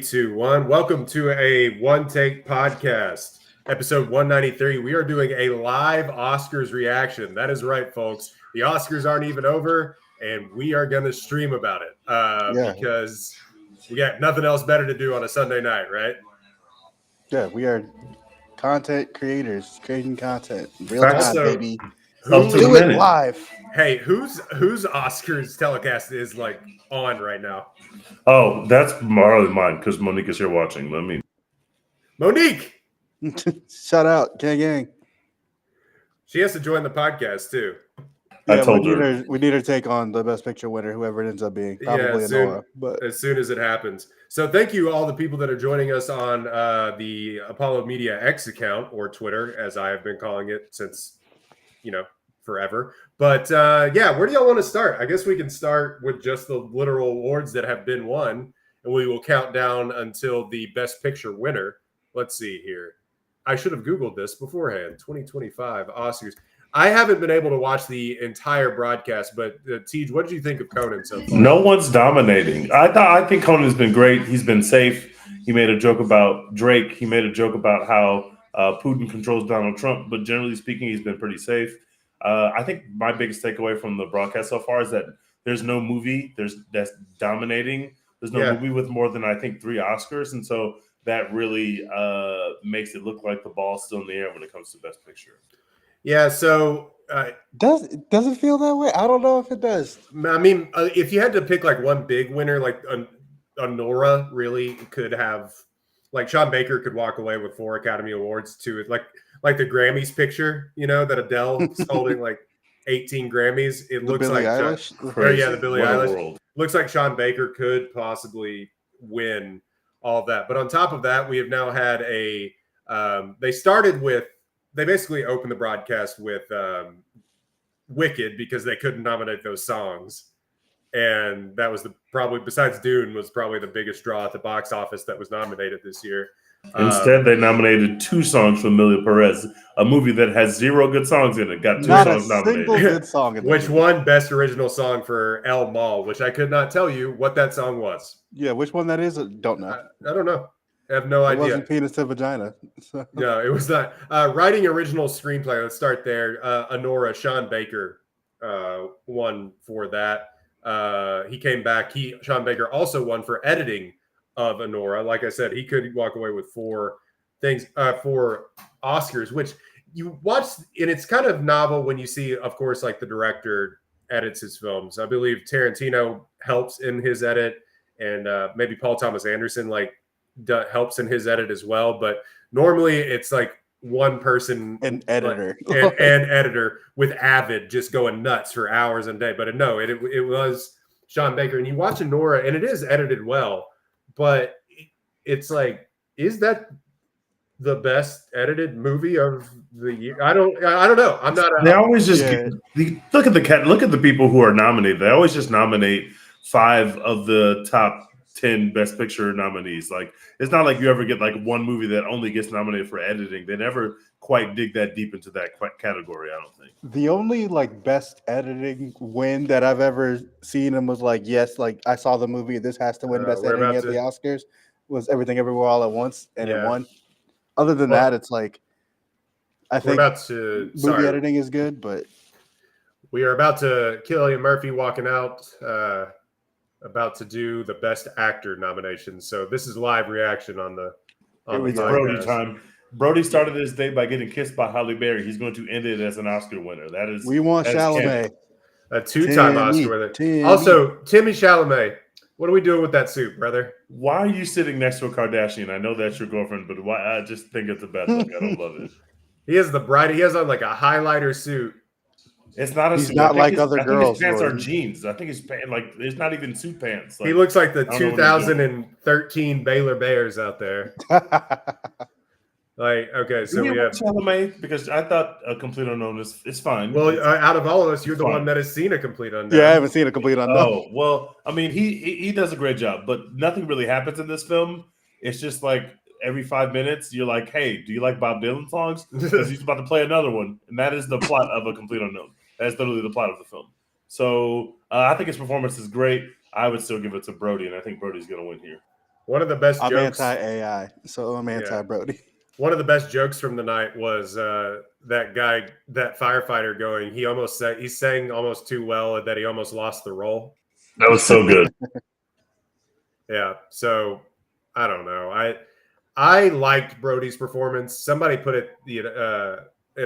Two, one. Welcome to a One Take podcast, episode 193. We are doing a live Oscars reaction. That is right, folks. The Oscars aren't even over, and we are going to stream about it because we got nothing else better to do on a Sunday night, right? Yeah, we are content creators creating content real time, baby. Do it live. Hey, whose Oscars telecast is on right now? Oh, that's probably mine because Monique is here watching. Monique. Shout out, gang. She has to join the podcast too. I told her. We need her take on the Best Picture winner, whoever it ends up being. Probably Anora, but as soon as it happens. So thank you all the people that are joining us on the Apollo Media X account, or Twitter, as I have been calling it since, forever. But where do y'all want to start? I guess we can start with just the literal awards that have been won, and we will count down until the Best Picture winner. Let's see here. I should have Googled this beforehand. 2025 Oscars. I haven't been able to watch the entire broadcast, but Tej, what did you think of Conan so far? No one's dominating. I think Conan's been great. He's been safe. He made a joke about Drake. He made a joke about how Putin controls Donald Trump. But generally speaking, he's been pretty safe. I think my biggest takeaway from the broadcast so far is that there's no movie that's dominating. There's no movie with more than, I think, 3 Oscars. And so that really makes it look like the ball's still in the air when it comes to Best Picture. Yeah, so does it feel that way? I don't know if it does. I mean, if you had to pick one big winner, like Anora really could have, Sean Baker could walk away with 4 Academy Awards too, like the Grammys picture, that Adele's holding 18 Grammys. It looks Billie like Eilish? the Billie Eilish. Looks like Sean Baker could possibly win all of that. But on top of that, we have now had they basically opened the broadcast with Wicked because they couldn't nominate those songs. And that was besides Dune, was probably the biggest draw at the box office that was nominated this year. Instead, they nominated 2 songs from Emilia Perez, a movie that has 0 good songs in it. Got 2 songs nominated. Single good song in which won Best Original Song for El Mal, which I could not tell you what that song was. Yeah, which one that is, I don't know. I don't know. I have no idea. It wasn't Penis to Vagina. So. No, it was not. Writing original screenplay. Let's start there. Anora, Sean Baker won for that. He came back. Sean Baker also won for editing of Anora. Like I said, he could walk away with 4 Oscars, which you watch, and it's kind of novel when you see, of course, the director edits his films. I believe Tarantino helps in his edit, and maybe Paul Thomas Anderson helps in his edit as well. But normally it's one person, an editor, and editor with Avid just going nuts for hours and day. But no, it was Sean Baker, and you watch Anora, and it is edited well, but it's is that the best edited movie of the year? I don't know. I'm not. They always just look at the people who are nominated. They always just nominate 5 of the top 10 Best Picture nominees. It's not like you ever get one movie that only gets nominated for editing. They never quite dig that deep into that category, I don't think. The only best editing win that I've ever seen and was yes, I saw the movie, this has to win best editing at the Oscars, was Everything Everywhere All at Once, and it won. Other than that, it's I think movie editing is good, but we are about to Cillian Murphy walking out, about to do the Best Actor nomination. So this is live reaction on the Brody time. Brody started his day by getting kissed by Halle Berry. He's going to end it as an Oscar winner. We want Chalamet. A 2-time Oscar winner. Also, Timmy Chalamet. What are we doing with that suit, brother? Why are you sitting next to a Kardashian? I know that's your girlfriend, but why? I just think it's a bad look. I don't love it. He has he has on a highlighter suit. It's not a He's suit. not like other girls. His pants are jeans. I think his pants it's not even suit pants. He looks like the 2013 Baylor Bears out there. Okay, so we have Chalamet, because I thought A Complete Unknown is fine. Well, out of all of us, you're the one that has seen A Complete Unknown. Yeah, I haven't seen A Complete Unknown. Oh, well, I mean, he does a great job, but nothing really happens in this film. It's just every 5 minutes, you're like, hey, do you like Bob Dylan songs? Because he's about to play another one, and that is the plot of A Complete Unknown. That's literally the plot of the film. So I think his performance is great. I would still give it to Brody, and I think Brody's going to win here. One of the best I'm jokes. anti-AI, so I'm anti-Brody. One of the best jokes from the night was that guy, that firefighter, going. He sang almost too well that he almost lost the role. That was so good. Yeah. So I don't know. I liked Brody's performance. Somebody put it in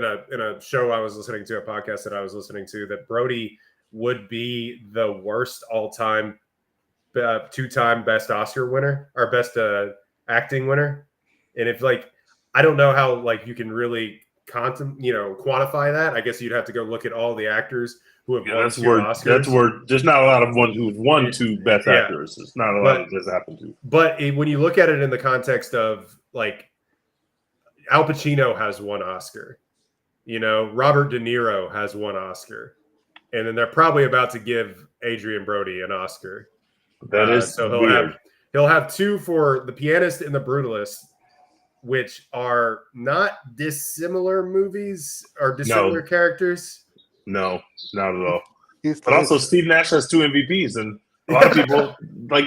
a show I was listening to, a podcast that I was listening to, that Brody would be the worst all-time two-time best Oscar winner or best acting winner. And if I don't know how you can really quantify that. I guess you'd have to go look at all the actors who have won two Oscars. That's where there's not a lot of one who've won two best actors. It's not a lot that just happened to. But when you look at it in the context of Al Pacino has one Oscar, Robert De Niro has one Oscar, and then they're probably about to give Adrian Brody an Oscar. That is so weird. He'll have two for The Pianist and The Brutalist, which are not dissimilar movies or dissimilar characters. No, not at all. But also, Steve Nash has two MVPs, and a lot of people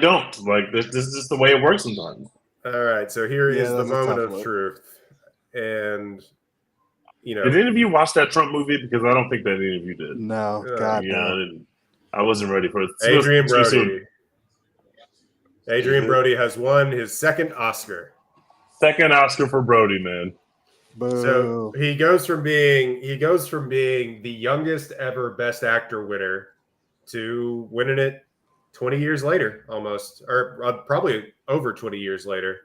don't. This is just the way it works sometimes. All right, so here is the moment of truth, and did any of you watch that Trump movie? Because I don't think that any of you did. No, God, no. I wasn't ready for it. Adrian Brody. Adrian Brody has won his second Oscar. Second Oscar for Brody, man. Boo. So he goes from being the youngest ever Best Actor winner to winning it 20 years later, almost, or probably over 20 years later.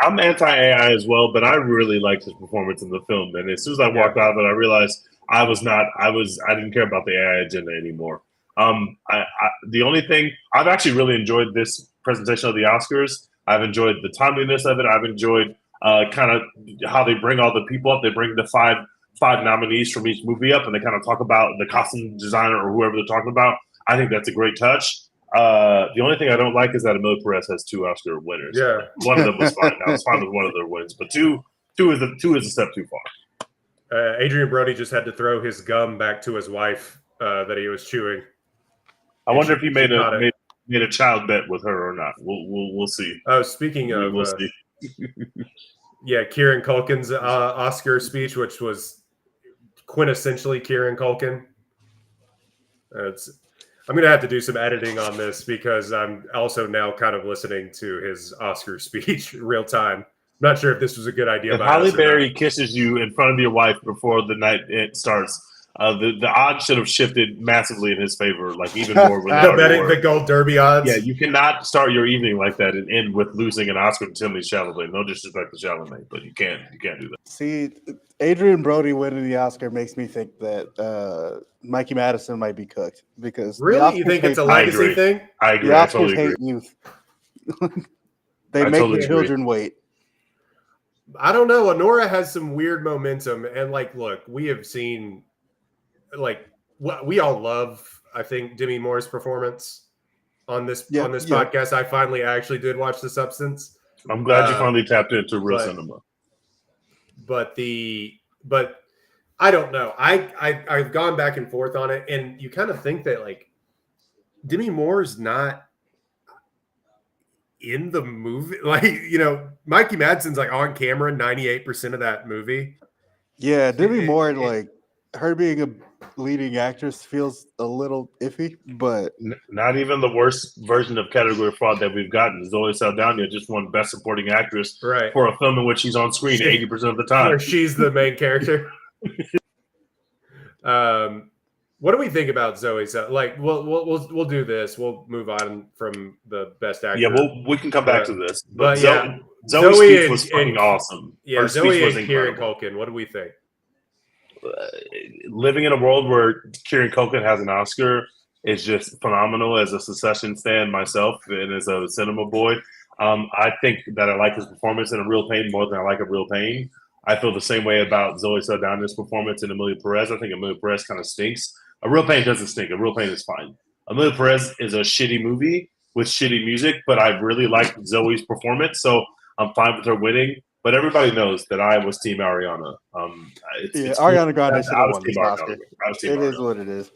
I'm anti-AI as well, but I really liked his performance in the film. And as soon as I walked out of it, I realized I didn't care about the AI agenda anymore. The only thing, I've actually really enjoyed this presentation of the Oscars. I've enjoyed the timeliness of it. I've enjoyed kind of how they bring all the people up. They bring the five nominees from each movie up, and they kind of talk about the costume designer or whoever they're talking about. I think that's a great touch. The only thing I don't like is that Emilio Perez has two Oscar winners. Yeah, one of them was fine. I was fine with one of their wins, but two is a step too far. Adrian Brody just had to throw his gum back to his wife that he was chewing. I wonder if he made a child bet with her or not. We'll see. Oh, speaking of, we'll see. Kieran Culkin's Oscar speech, which was quintessentially Kieran Culkin. I'm going to have to do some editing on this because I'm also now kind of listening to his Oscar speech real time. Not sure if this was a good idea. If Halle Berry kisses you in front of your wife before the night it starts, the odds should have shifted massively in his favor, even more. The Gold Derby odds. Yeah, you cannot start your evening like that and end with losing an Oscar to Timothée Chalamet. No disrespect to Chalamet, but you can't do that. See, Adrian Brody winning the Oscar makes me think that Mikey Madison might be cooked because really, you think it's a legacy thing? I agree. The Oscars I totally hate agree. youth. They make the children wait. I don't know. Honora has some weird momentum, and look, we have seen. We all love, I think, Demi Moore's performance on this podcast. I finally actually did watch The Substance. I'm glad you finally tapped into real cinema. But I don't know. I've gone back and forth on it, and you kind of think that Demi Moore's not in the movie. Mikey Madsen's on camera 98% of that movie. Yeah, Demi Moore, her being a leading actress feels a little iffy, but not even the worst version of category fraud that we've gotten. Zoe Saldana just won Best Supporting Actress for a film in which she's on screen 80% of the time. Or she's the main character. What do we think about Zoe? We'll do this. We'll move on from the Best Actor. Yeah, we can come back to this. But Zoe's speech was fucking awesome. Yeah, Zoe and Kieran Culkin. What do we think? Living in a world where Kieran Culkin has an Oscar is just phenomenal. As a Succession stan myself and as a cinema boy, I think that I like his performance in A Real Pain more than I like A Real Pain. I feel the same way about Zoe Saldana's performance in Emilio Perez. I think Emilio Perez kind of stinks. A Real Pain doesn't stink. A Real Pain is fine. Emilio Perez is a shitty movie with shitty music, but I really like Zoe's performance, so I'm fine with her winning. But everybody knows that I was Team Ariana. Ariana Grande should have won this Oscar. It is what it is.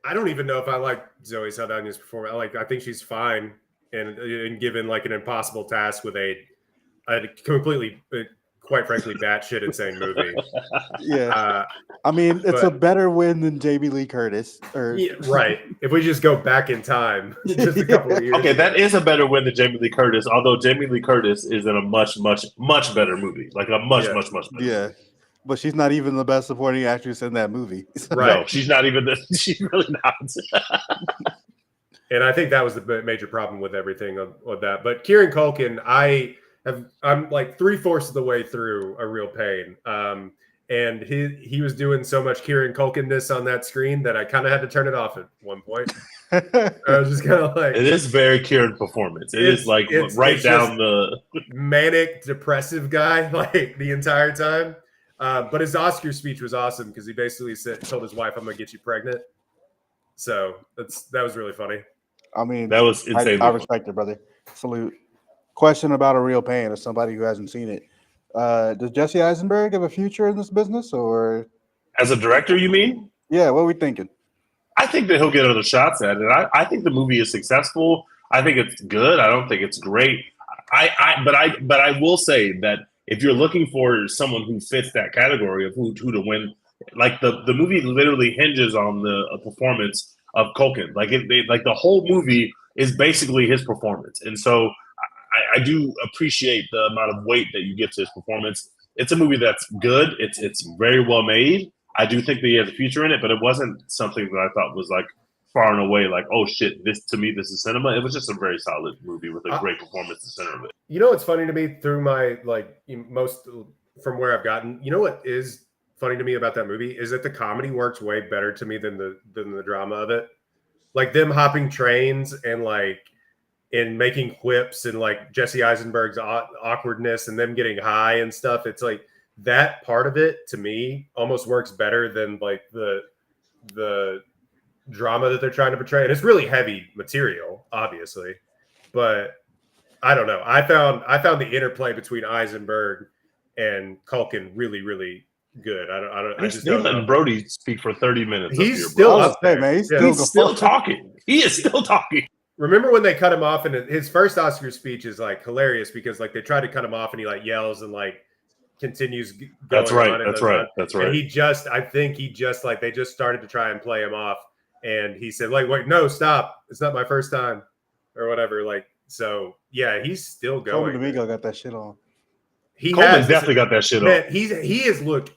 I don't even know if I like Zoe Saldana's performance. I think she's fine, and given like an impossible task with a completely, quite frankly, batshit insane movie. Yeah, I mean, it's a better win than Jamie Lee Curtis. Right. If we just go back in time, just a couple of years. Okay, that is a better win than Jamie Lee Curtis. Although Jamie Lee Curtis is in a much better movie, like a much better. Yeah, but she's not even the best supporting actress in that movie. Right. No, she's not even. She's really not. And I think that was the major problem with everything with that. But Kieran Culkin, I'm like 3/4 of the way through A Real Pain. And he was doing so much Kieran Culkin-ness on that screen that I kind of had to turn it off at one point. I was just kind of like, it is very Kieran performance. It's down the manic, depressive guy like the entire time. But his Oscar speech was awesome because he basically told his wife, "I'm gonna get you pregnant." So that was really funny. I mean, that was insane. I respect it, brother. Salute. Question about A Real Pain as somebody who hasn't seen it. Does Jesse Eisenberg have a future in this business, or as a director? You mean? Yeah. What are we thinking? I think that he'll get other shots at it. I think the movie is successful. I think it's good. I don't think it's great. But I will say that if you're looking for someone who fits that category of who to win, like the movie literally hinges on the performance of Culkin. Like like the whole movie is basically his performance, and so I do appreciate the amount of weight that you give to his performance. It's a movie that's good. It's very well made. I do think that he has a future in it, but it wasn't something that I thought was like far and away like, oh shit, this is cinema. It was just a very solid movie with a great performance in the center of it. You know what's funny to me through my most from where I've gotten, you know what is funny to me about that movie is that the comedy works way better to me than the drama of it. Like them hopping trains and in making quips and like Jesse Eisenberg's awkwardness and them getting high and stuff. It's like that part of it to me almost works better than like the drama that they're trying to portray. And it's really heavy material, obviously, but I don't know. I found the interplay between Eisenberg and Culkin really, really good. I just don't letting Brody speak for 30 minutes. He's still up there, man. He's still talking. He is still talking. Remember when they cut him off, and his first Oscar speech is like hilarious because like they try to cut him off and he like yells and like continues going That's right. on. That's right. That's right. And I think he just like they just started to try and play him off, and he said like, "Wait, no, stop! It's not my first time," or whatever. Like, so yeah, he's still going. Coleman Domingo got that shit on. Coleman's definitely got that shit on. He has looked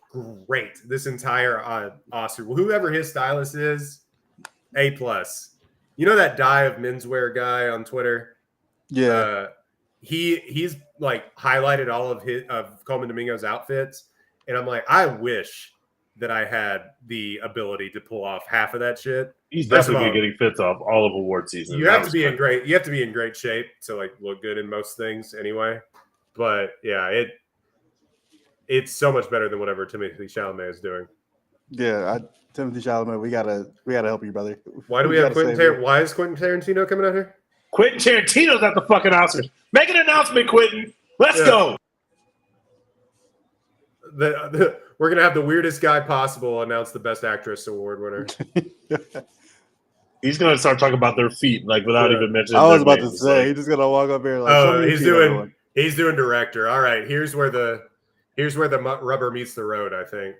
great this entire Oscar. Whoever his stylist is, A+. You know that Dye of Menswear guy on Twitter? Yeah. He's like highlighted all of Coleman Domingo's outfits, and I'm like, I wish that I had the ability to pull off half of that shit. He's definitely getting fits off all of award season. You have to be in great shape to like look good in most things anyway. But yeah, it's so much better than whatever Timothée Chalamet is doing. Yeah, Timothée Chalamet, we gotta help you, brother. Why do we have Quentin? Why is Quentin Tarantino coming out here? Quentin Tarantino's at the fucking Oscars. Make an announcement, Quentin. Let's go. We're gonna have the weirdest guy possible announce the Best Actress award winner. He's gonna start talking about their feet, like without even mentioning. I was about to say he's just gonna walk up here like, he's doing director. All right, here's where the rubber meets the road. I think.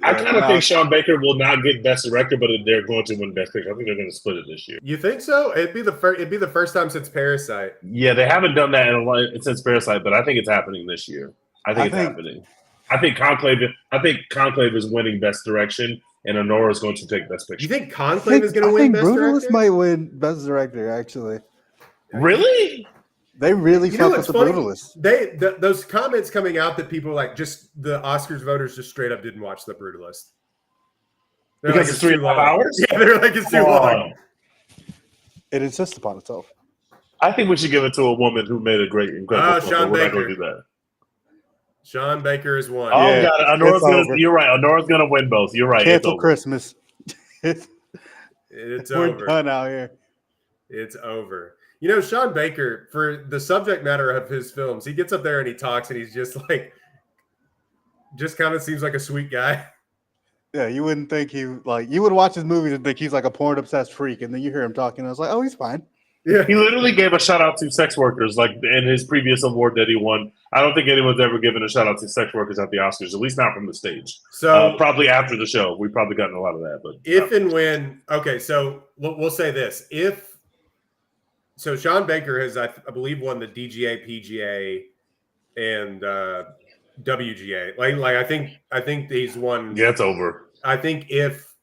I kind of think Sean Baker will not get Best Director, but they're going to win Best Picture. I think they're going to split it this year. You think so? It'd be the first time since Parasite. Yeah, they haven't done that since Parasite, but I think it's happening this year. I think it's happening. I think Conclave is winning Best Direction, and Honora is going to take Best Picture. You think Conclave is going to win Best Director? Brutalist might win Best Director, actually. Really? They really fuck with the Brutalist. Those comments coming out that people like just the Oscars voters just straight up didn't watch the Brutalist. They're because it's 3.5 hours? Yeah, they're like it's too long. It insists upon itself. I think we should give it to a woman who made a great, incredible film. Sean Baker. We're not going to do that. Sean Baker is one. Oh, God. You're right. Honora's going to win both. You're right. Cancel Christmas. It's We're over. done out here. It's over. You know, Sean Baker, for the subject matter of his films, he gets up there and he talks and he's just like, just kind of seems like a sweet guy. Yeah, you wouldn't think you would watch his movies and think he's like a porn obsessed freak, and then you hear him talking, and I was like, oh, he's fine. Yeah, He literally gave a shout out to sex workers, like in his previous award that he won. I don't think anyone's ever given a shout out to sex workers at the Oscars, at least not from the stage. So probably after the show, we've probably gotten a lot of that. But if and when, okay, so we'll say this: Sean Baker has, I believe, won the DGA, PGA, and WGA. Like I think he's won. yeah, it's over. I think if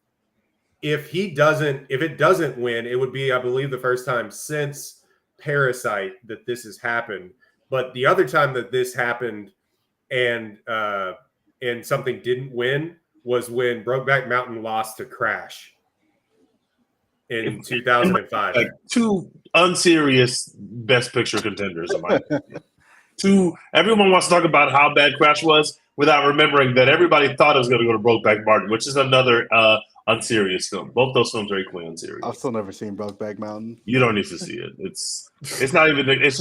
it doesn't win, it would be, I believe, the first time since Parasite that this has happened. But the other time that this happened and something didn't win was when Brokeback Mountain lost to Crash in 2005. Like two unserious Best Picture contenders, in my opinion. Everyone wants to talk about how bad Crash was without remembering that everybody thought it was going to go to Brokeback Mountain, which is another unserious film. Both those films are equally unserious. I've still never seen Brokeback Mountain. You don't need to see it. It's not even. It's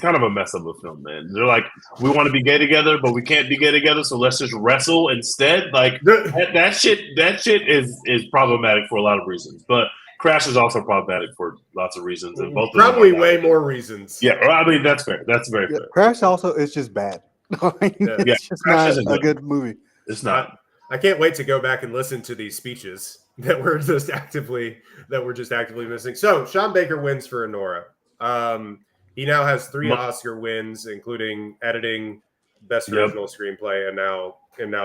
kind of a mess of a film, man. They're like, we want to be gay together, but we can't be gay together, so let's just wrestle instead. Like that shit is problematic for a lot of reasons. But Crash is also problematic for lots of reasons, and both probably way more reasons. Yeah, I mean that's fair. That's very fair. Crash also is just bad. It's just not a good movie. It's not. I can't wait to go back and listen to these speeches that we're just actively missing. So Sean Baker wins for Anora. He now has 3 Oscar wins, including editing, best original screenplay, and now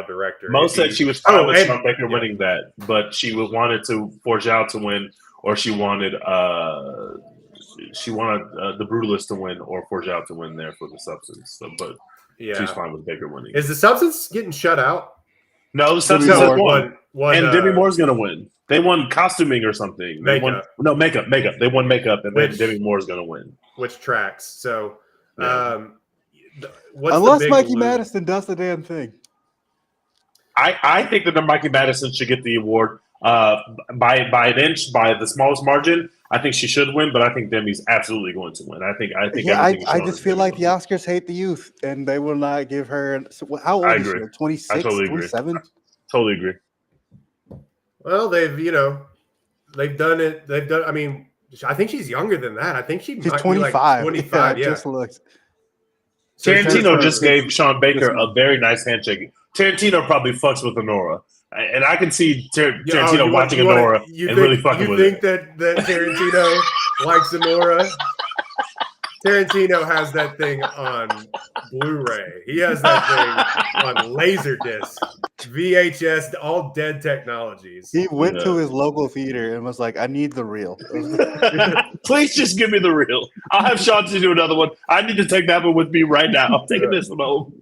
director. Most said she was fine with Sean Baker winning that, but she wanted to Forge Out to win, or she wanted The Brutalist to win, or Forge Out to win there for The Substance. So, but she's fine with Baker winning. Is The Substance getting shut out? No, The Substance has won. And Demi Moore's going to win. They won costuming or something. Makeup. Makeup. They won makeup, and then Demi Moore's going to win. Which tracks. So, unless Mikey Madison does the damn thing. I think that Mikey Madison should get the award by an inch, by the smallest margin. I think she should win, but I think Demi's absolutely going to win. I think. I just feel like the Oscars hate the youth, and they will not give her. How old is she? 26, 27? Totally agree. Well, they've done it. I mean, I think she's younger than that. I think she's 25. Like 25. Yeah. Just looks. Tarantino just gave Sean Baker a very nice handshake. Tarantino probably fucks with Anora, and I can see Tarantino watching Anora and really fucking with it. You think that Tarantino likes Anora? Tarantino has that thing on Blu-ray. He has that thing on Laserdisc, VHS, all dead technologies. He went to his local theater and was like, I need the reel. Please just give me the reel. I'll have Sean to do another one. I need to take that one with me right now. I'm taking this one home.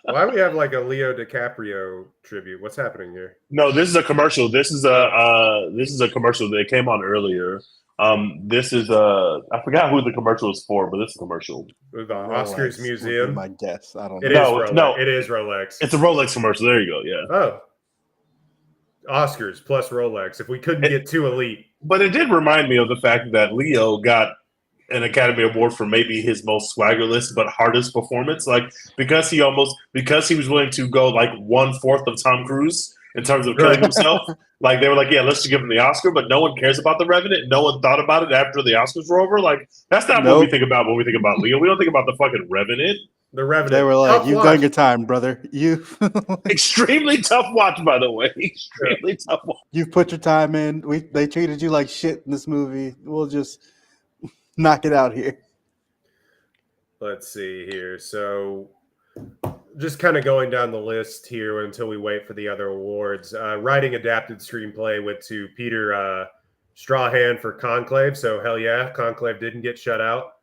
Why do we have like a Leo DiCaprio tribute? What's happening here? No, this is a commercial. This is a commercial that came on earlier. This is I forgot who the commercial is for, but this is a commercial. The Oscars Museum. My guess. I don't know. It is Rolex. It's a Rolex commercial. There you go. Yeah. Oh. Oscars plus Rolex. If we couldn't get too elite. But it did remind me of the fact that Leo got an Academy Award for maybe his most swaggerless but hardest performance. Like because he was willing to go like 1/4 of Tom Cruise in terms of killing himself. Like they were like, yeah, let's just give him the Oscar, but no one cares about The Revenant. No one thought about it after the Oscars were over. Like that's not what we think about when we think about Leo. We don't think about the fucking Revenant. The Revenant. They were like, you've done your time, brother. Extremely tough watch, by the way. Extremely tough watch. You've put your time in. They treated you like shit in this movie. We'll just knock it out here. Let's see here. So just kind of going down the list here until we wait for the other awards. Writing adapted screenplay went to Peter Strahan for Conclave. So hell yeah, Conclave didn't get shut out.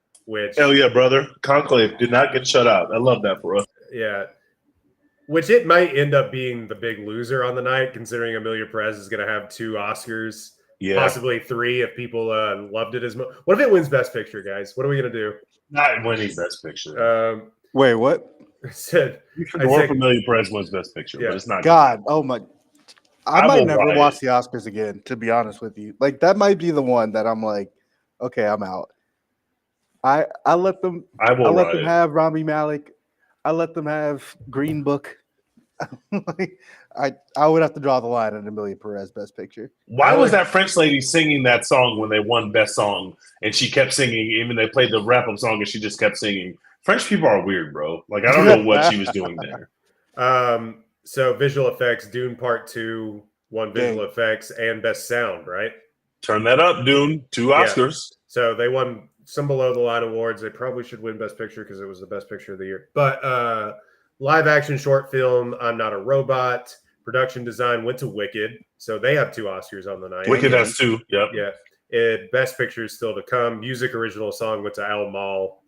Hell yeah, brother. Conclave did not get shut out. I love that for us. Yeah. Which it might end up being the big loser on the night, considering Emilia Perez is going to have 2 Oscars, possibly 3 if people loved it as much. What if it wins Best Picture, guys? What are we going to do? Not winning Best Picture. Wait, what? I said Emilia Perez wins Best Picture, but it's not. God, oh my! I might never watch the Oscars again. To be honest with you, like that might be the one that I'm like, okay, I'm out. I let them. I let them have Rami Malek. I let them have Green Book. Like, I would have to draw the line at Emilia Perez Best Picture. Why was that French lady singing that song when they won Best Song, and she kept singing? Even they played the wrap up song, and she just kept singing. French people are weird, bro. Like I don't know what she was doing there. So visual effects, Dune Part 2 won visual effects and Best Sound, right? Turn that up, Dune. 2 Oscars. Yeah. So they won some below the line awards. They probably should win Best Picture because it was the best picture of the year. But live action short film, I'm Not a Robot. Production design went to Wicked. So they have 2 Oscars on the night. Wicked has 2. Yep. Yeah. Best Picture is still to come. Music original song went to Al Mal.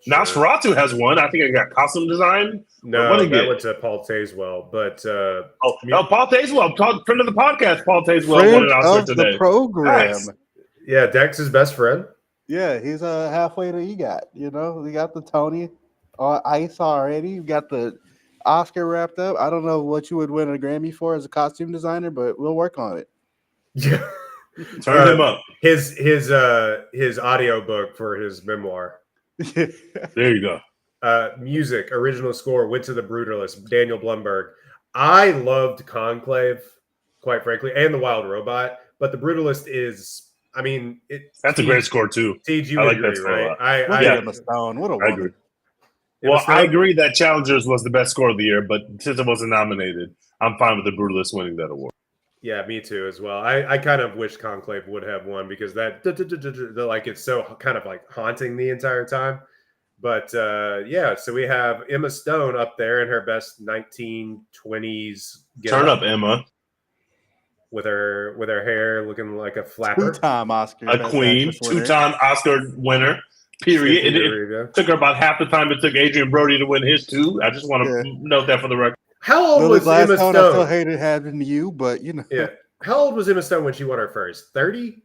Nosferatu has 1. I think I got costume design. No, that went to Paul Tazewell. But Paul Tazewell, friend of the podcast. Paul Tazewell won an Oscar today. The program. Nice. Yeah, Dex's best friend. Yeah, he's halfway to EGOT. You know, we got the Tony ice already. You got the Oscar wrapped up. I don't know what you would win a Grammy for as a costume designer, but we'll work on it. Yeah, turn him up. His audio book for his memoir. There you go. Music original score went to The Brutalist, Daniel Blumberg. I loved Conclave, quite frankly, and The Wild Robot, but The Brutalist is. I mean, that's a great score too. TG, I like agree, that score right? a lot. I Emma Stone. What a I agree. Well, I agree that Challengers was the best score of the year, but since it wasn't nominated, I'm fine with The Brutalist winning that award. Yeah, me too as well. I kind of wish Conclave would have won because that like it's so kind of like haunting the entire time. But yeah, so we have Emma Stone up there in her best 1920s. Turn up, Emma. With her hair looking like a flapper. 2-time Oscar. A queen. 2-time Oscar winner. Period. It took her about half the time it took Adrian Brody to win his 2. I just want to note that for the record. How old was Emma Stone? I still hated having you, but you know. Yeah. How old was Emma Stone when she won her first? 30?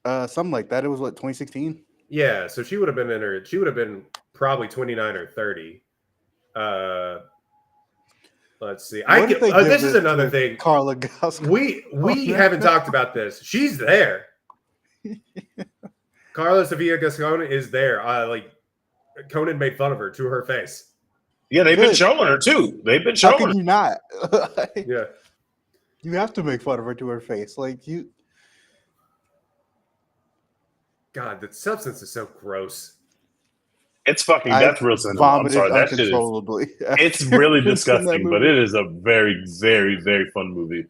Something like that. It was what, 2016? Yeah, so she would have been probably 29 or 30. Let's see. This is another thing. Carla Gosco. We haven't talked about this. She's there. Carla Sofia Gascon is there. Conan made fun of her to her face. Yeah, they've been showing her too. They've been showing. How can you not? Yeah, you have to make fun of her to her face. Like you. God, that substance is so gross. It's fucking that's real cinema. I'm sorry, that shit is. It's really disgusting, but it is a very, very, very fun movie.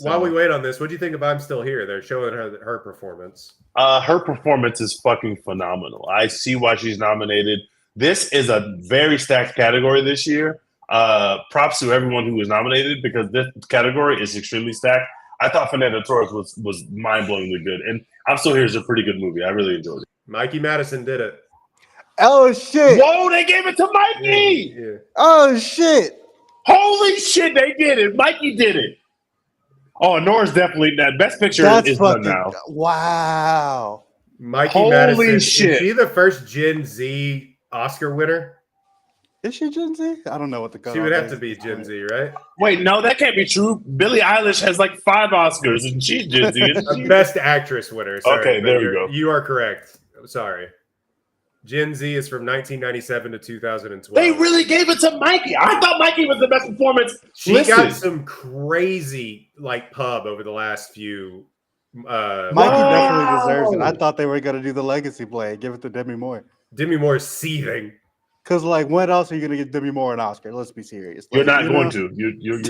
While we wait on this, what do you think of I'm Still Here? They're showing her performance. Her performance is fucking phenomenal. I see why she's nominated. This is a very stacked category this year. Props to everyone who was nominated because this category is extremely stacked. I thought Fernando Torres was mind-blowingly good, and I'm Still Here is a pretty good movie. I really enjoyed it. Mikey Madison did it. Oh shit! Whoa, they gave it to Mikey! Yeah. Oh shit! Holy shit, they did it! Mikey did it. Oh, Nora's definitely that best picture is done now. Wow! Mikey Madison. Shit. Is she the first Gen Z Oscar winner? Is she Gen Z? I don't know what the She would have to be Gen Z, right? Wait, no, that can't be true. Billie Eilish has like 5 Oscars, and she's Gen Z. Isn't she? Best actress winner. Sorry, okay, there we go. You are correct. Sorry. Gen Z is from 1997 to 2012. They really gave it to Mikey. I thought Mikey was the best performance. She got some crazy pub over the last few. Mikey definitely deserves it. I thought they were gonna do the legacy play, give it to Demi Moore. Demi Moore's seething. Because when else are you gonna give Demi Moore an Oscar? Let's be serious. You're not going to. You're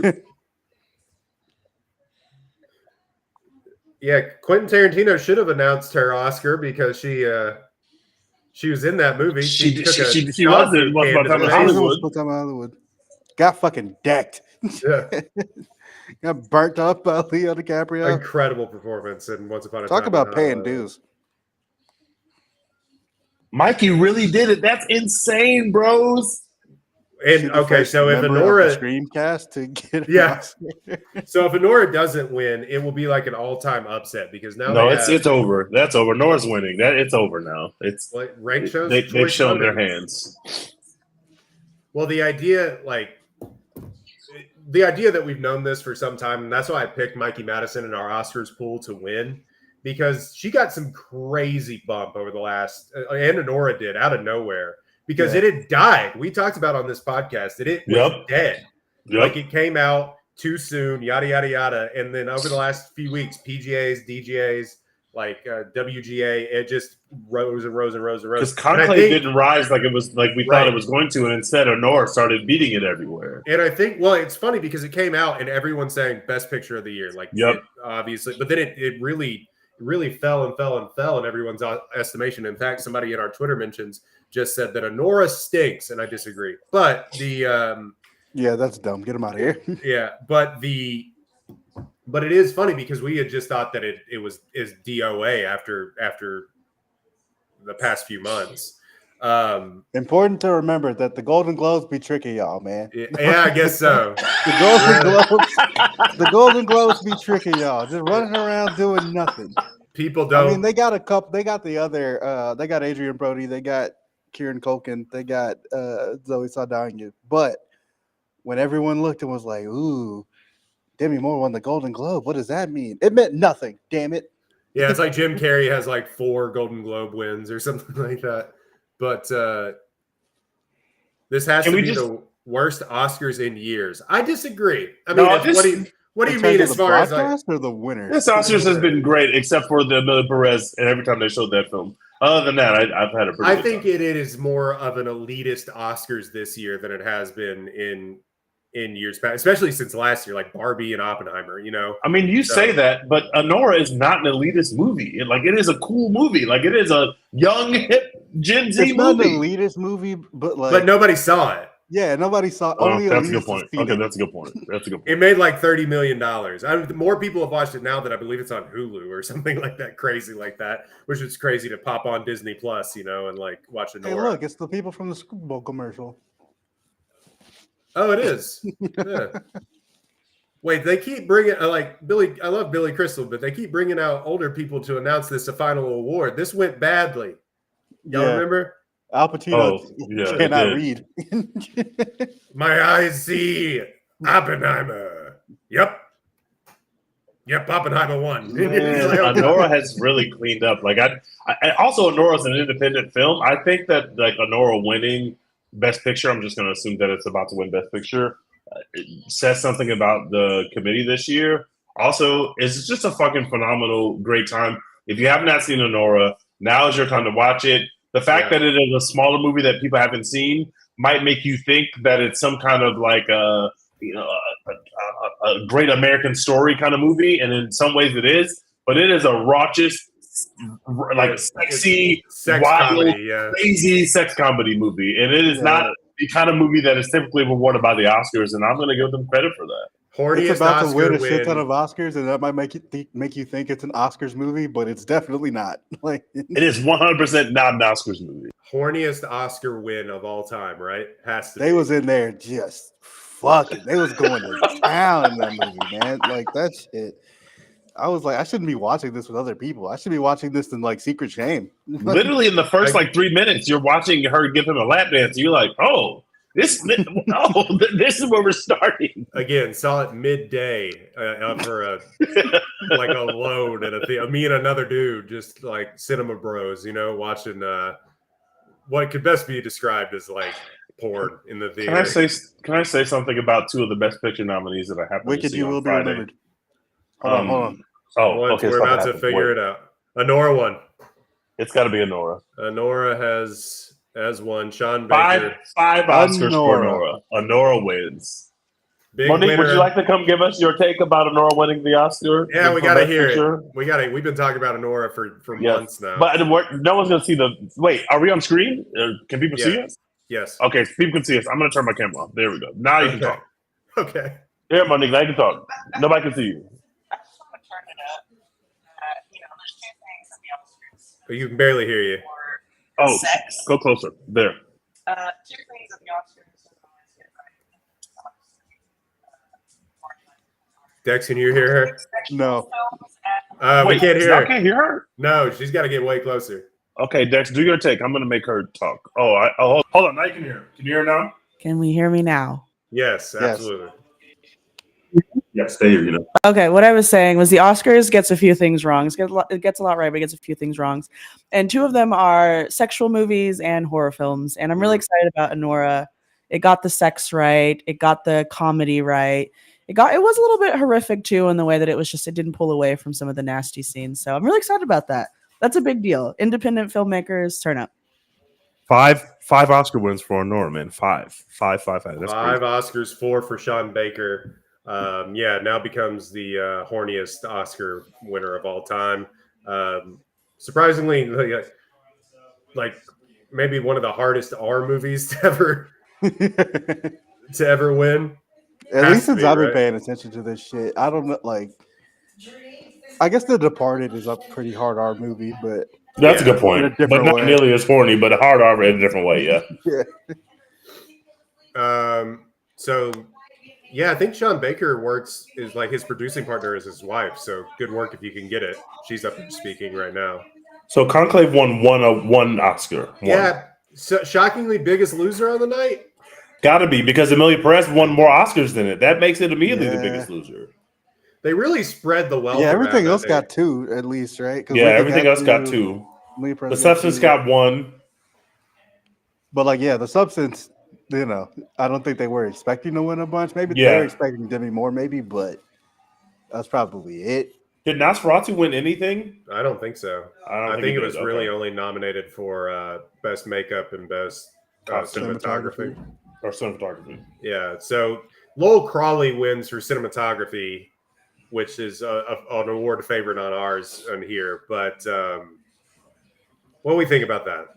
Yeah, Quentin Tarantino should have announced her Oscar because she was in that movie. She was in Once Upon a Time in Hollywood. Got fucking decked. Yeah. Got burnt up by Leo DiCaprio. Incredible performance in Once Upon a Time. Talk about paying dues. Mikey really did it. That's insane, bros. And okay, so if Anora Screamcast to get so if Anora doesn't win, it will be like an all-time upset because now it's over. That's over. Nora's winning. It's over now. It's like rank shows. They've shown their hands. Well, the idea that we've known this for some time, and that's why I picked Mikey Madison in our Oscars pool to win. Because she got some crazy bump over the last, and Anora did out of nowhere because it had died. We talked about on this podcast that it was dead. Like it came out too soon, yada, yada, yada. And then over the last few weeks, PGAs, DGAs, like WGA, it just rose and rose and rose and rose. Because Conclave didn't rise like it was like we thought it was going to, and instead Honora started beating it everywhere. And I think, well, it's funny because it came out and everyone's saying best picture of the year, like obviously, but then it really fell and fell and fell in everyone's estimation. In fact, somebody in our Twitter mentions just said that Honora stinks, and I disagree. But the yeah, that's dumb. Get him out of here. Yeah, but it is funny because we had just thought that it was DOA after the past few months. Important to remember that the Golden Globes be tricky, y'all, man. Yeah, I guess so. The Golden Globes be tricky, y'all. Just running around doing nothing. People don't. I mean, they got a couple. They got the other. They got Adrian Brody. They got Kieran Culkin. They got Zoe Saldana. But when everyone looked and was like, "Ooh, Demi Moore won the Golden Globe. What does that mean?" It meant nothing. Damn it. Yeah, it's like Jim Carrey has like 4 Golden Globe wins or something like that. But this has to be the worst Oscars in years. I disagree. I mean, what do you mean as far as like, or the winner? This Oscars has been great, except for the Emilio Perez, and every time they showed that film. Other than that, I've had a pretty. I think it is more of an elitist Oscars this year than it has been in years past, especially since last year, like Barbie and Oppenheimer. You know, I mean, you say that, but Honora is not an elitist movie. It is a cool movie. Like it is a young, hip Gen Z movie. It's not an elitist movie, but nobody saw it. Yeah, nobody saw. That's a good point. Okay, that's a good point. It made like $30 million. More people have watched it now that I believe it's on Hulu or something like that, crazy like that, which is crazy to pop on Disney Plus, you know, and like watch it. Hey, look, it's the people from the Super Bowl commercial. Oh, it is. Yeah. Wait, they keep bringing like Billy. I love Billy Crystal, but they keep bringing out older people to announce this a final award. This went badly. Y'all remember? Al Pacino cannot read. My eyes see Oppenheimer. Yep, Oppenheimer won. Honora has really cleaned up. Like I also Honora's an independent film. I think that like Honora winning Best Picture, I'm just going to assume that it's about to win Best Picture. It says something about the committee this year. Also, it's just a fucking phenomenal, great time. If you have not seen Honora, now is your time to watch it. The fact that it is a smaller movie that people haven't seen might make you think that it's some kind of like a great American story kind of movie, and in some ways it is. But it is a raucous, like sexy, wild, crazy sex comedy movie, and it is not the kind of movie that is typically rewarded by the Oscars. And I'm going to give them credit for that. It's about to win a shit ton of Oscars, and that might make you think it's an Oscars movie, but it's definitely not. Like it is 100% not an Oscars movie. Horniest Oscar win of all time, right? Has to. They was in there just fucking. They was going to town in that movie, man. Like that shit. I was like, I shouldn't be watching this with other people. I should be watching this in like secret shame. Literally in the first like 3 minutes, you're watching her give him a lap dance. And you're like, oh. This is where we're starting. Again, saw it midday for like a load and me and another dude, just like cinema bros, you know, watching what could best be described as like porn in the theater. Can I say something about 2 of the Best Picture nominees that I happen Wicked to see You on Will Friday? Be Remembered. Hold on. Oh, okay. We're about to figure it out. Honora won. It's got to be Honora. Honora has won. Sean Baker. Five Oscars for Honora. Honora wins. Monique, would you like to come give us your take about Honora winning the Oscar? Yeah, we got to hear it. We've been talking about Honora for months now. But no one's going to see the. Wait, are we on screen? Can people see us? Yes. Okay, people can see us. I'm going to turn my camera off. There we go. Now you can talk. Okay. Here, Monique, now you can talk. Nobody can see you. I just want to turn it up. There's 2 things in the Oscars. You can barely hear you. Sex. Go closer. There. 2 things at the Oscars. Dex, can you hear her? No. We can't hear her. I can't hear her. No, she's got to get way closer. Okay, Dex, do your take. I'm going to make her talk. Hold on. Now you can hear her. Can you hear her now? Can we hear me now? Yes, absolutely. Yeah, stay here. You know. Okay, what I was saying was the Oscars gets a few things wrong. It gets a lot right, but it gets a few things wrong. And two of them are sexual movies and horror films. And I'm really excited about Anora. It got the sex right. It got the comedy right. It was a little bit horrific too in the way that it didn't pull away from some of the nasty scenes. So I'm really excited about that. That's a big deal. Independent filmmakers, turn up. Five Oscar wins for Anora, man. Five. That's Five crazy. Oscars, 4 for Sean Baker. Now becomes the horniest Oscar winner of all time. Surprisingly, like maybe one of the hardest R movies to ever win. At least since I've been paying attention to this shit, I don't know. Like, I guess The Departed is a pretty hard R movie, but that's a good point. But not nearly as horny, but a hard R in a different way. Yeah. So. Yeah, I think Sean Baker is like his producing partner is his wife. So good work if you can get it. She's up there speaking right now. So Conclave won one Oscar. Yeah, so shockingly biggest loser on the night. Got to be because Emilia Perez won more Oscars than it. That makes it immediately the biggest loser. They really spread the wealth. Yeah, everything else got 2 at least, right? Yeah, everything else got 2. The Substance got 1. But The Substance. I don't think they were expecting to win a bunch. Maybe they were expecting Demi Moore, but that's probably it. Did Nosferatu win anything? I don't think so. I think it was really only nominated for best makeup and best cinematography. Or cinematography. Yeah. So Lowell Crawley wins for cinematography, which is an award favorite on ours on here. But what do we think about that?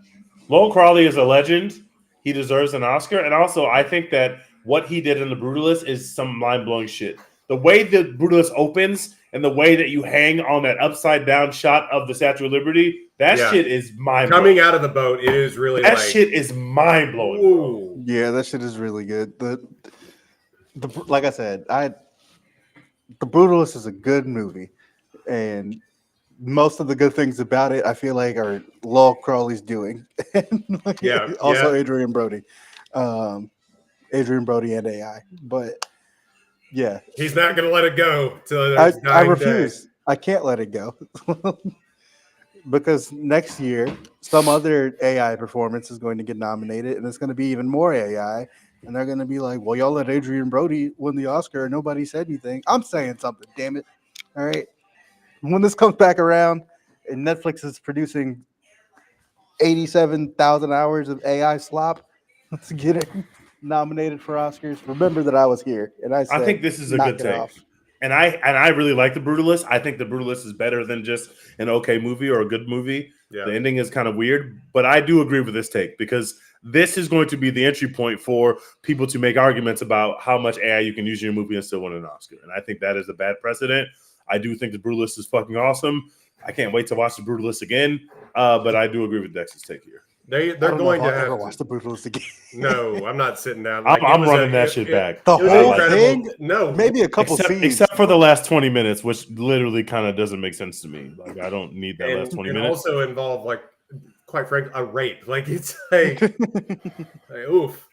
Lowell Crawley is a legend. He deserves an Oscar. And also, I think that what he did in The Brutalist is some mind-blowing shit. The way The Brutalist opens and the way that you hang on that upside-down shot of the Statue of Liberty, that shit is mind-blowing. Coming out of the boat, it is really that shit is mind-blowing. Yeah, that shit is really good. Like I said, The Brutalist is a good movie. And most of the good things about it, I feel like, are Lowell Crawley's doing. Also Adrian Brody. Adrian Brody and AI. But yeah. He's not going to let it go till I refuse. I can't let it go. Because next year, some other AI performance is going to get nominated, and it's going to be even more AI. And they're going to be like, well, y'all let Adrian Brody win the Oscar, and nobody said anything. I'm saying something, damn it. All right. When this comes back around and Netflix is producing 87,000 hours of AI slop to get it nominated for Oscars, remember that I was here and I think this is a good take. And I really like The Brutalist. I think The Brutalist is better than just an okay movie or a good movie. Yeah. The ending is kind of weird, but I do agree with this take because this is going to be the entry point for people to make arguments about how much AI you can use in your movie and still win an Oscar. And I think that is a bad precedent. I do think The Brutalist is fucking awesome. I can't wait to watch The Brutalist again. But I do agree with Dex's take here. They're going to have to watch The Brutalist again. No, I'm not sitting down. I'm running that shit back. The whole thing? No, maybe a couple scenes, except for the last 20 minutes, which literally kind of doesn't make sense to me. Like I don't need that last 20 minutes. Also involve quite frankly, a rape. It's like oof.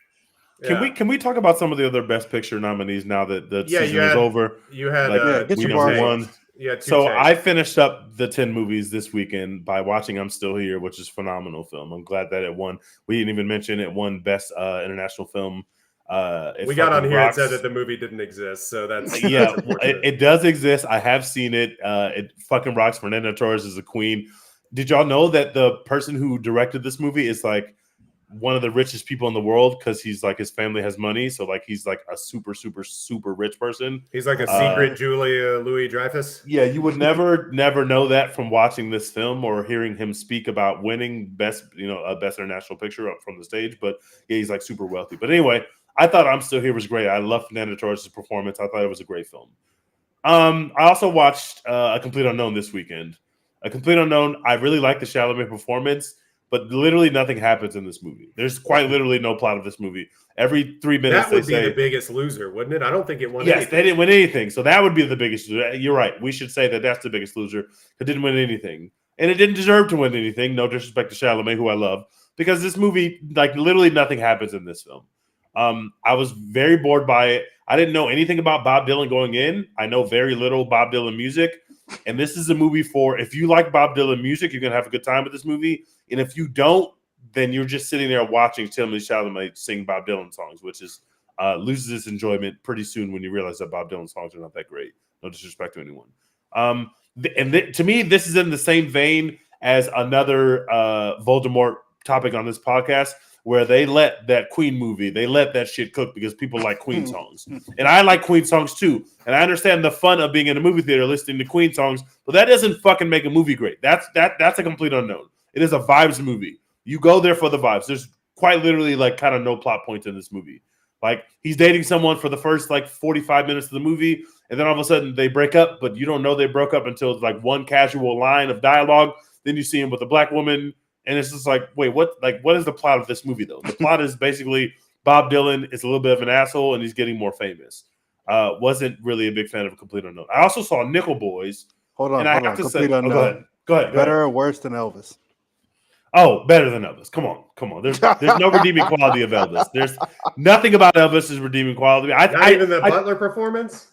Yeah. Can we talk about some of the other Best Picture nominees now that the season is over? You had we number one. Yeah. So I finished up the 10 movies this weekend by watching I'm Still Here, which is a phenomenal film. I'm glad that it won. We didn't even mention it won Best International Film. We got on here and said that the movie didn't exist, so that's it does exist. I have seen it. It fucking rocks. Fernando Torres is a queen. Did y'all know that the person who directed this movie is one of the richest people in the world because he's his family has money, so he's a super super super rich person. He's like a secret Julia Louis-Dreyfus. Yeah, you would never know that from watching this film or hearing him speak about winning best international picture up from the stage. But yeah, he's super wealthy. But anyway, I thought I'm Still Here was great. I love Fernando Torres' performance. I thought it was a great film. I also watched A Complete Unknown this weekend. A Complete Unknown. I really like the Chalamet performance. But literally nothing happens in this movie. There's quite literally no plot of this movie. Every 3 minutes that would be the biggest loser, wouldn't it? I don't think it won. Yes, they didn't win anything. So that would be the biggest loser. You're right. We should say that that's the biggest loser. It didn't win anything. And it didn't deserve to win anything. No disrespect to Chalamet, who I love. Because this movie, literally nothing happens in this film. I was very bored by it. I didn't know anything about Bob Dylan going in. I know very little Bob Dylan music. And this is a movie for, if you like Bob Dylan music, you're going to have a good time with this movie. And if you don't, then you're just sitting there watching Timothée Chalamet sing Bob Dylan songs, which is loses its enjoyment pretty soon when you realize that Bob Dylan songs are not that great. No disrespect to anyone. To me, this is in the same vein as another Voldemort topic on this podcast, where they let that Queen movie, they let that shit cook because people like Queen songs. And I like Queen songs too. And I understand the fun of being in a movie theater listening to Queen songs, but that doesn't fucking make a movie great. That's a complete unknown. It is a vibes movie. You go there for the vibes. There's quite literally like kind of no plot points in this movie. Like he's dating someone for the first like 45 minutes of the movie, and then all of a sudden they break up, but you don't know they broke up until it's like one casual line of dialogue. Then you see him with a black woman. And it's just like, wait, what? Like, what is the plot of this movie, though? The plot is basically Bob Dylan is a little bit of an asshole, and he's getting more famous. Wasn't really a big fan of A Complete Unknown. I also saw Nickel Boys. Hold on. Complete Unknown. Go ahead. Better or worse than Elvis? Oh, better than Elvis. Come on. There's no redeeming quality of Elvis. There's nothing about Elvis is redeeming quality. Not even the Butler performance?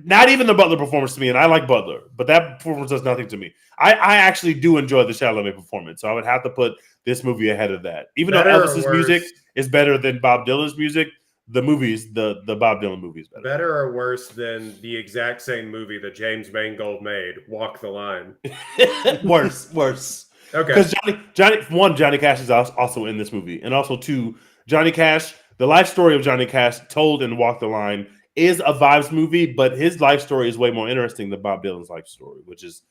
Not even the Butler performance to me, and I like Butler, but that performance does nothing to me. I actually do enjoy the Chalamet performance, so I would have to put this movie ahead of that. Even though Elvis's music is better than Bob Dylan's music, the Bob Dylan movie is better. Better or worse than the exact same movie that James Mangold made, Walk the Line? Worse. Okay. Because Johnny Cash is also in this movie, and also two, Johnny Cash, the life story of Johnny Cash told in Walk the Line is a vibes movie, but his life story is way more interesting than Bob Dylan's life story, which is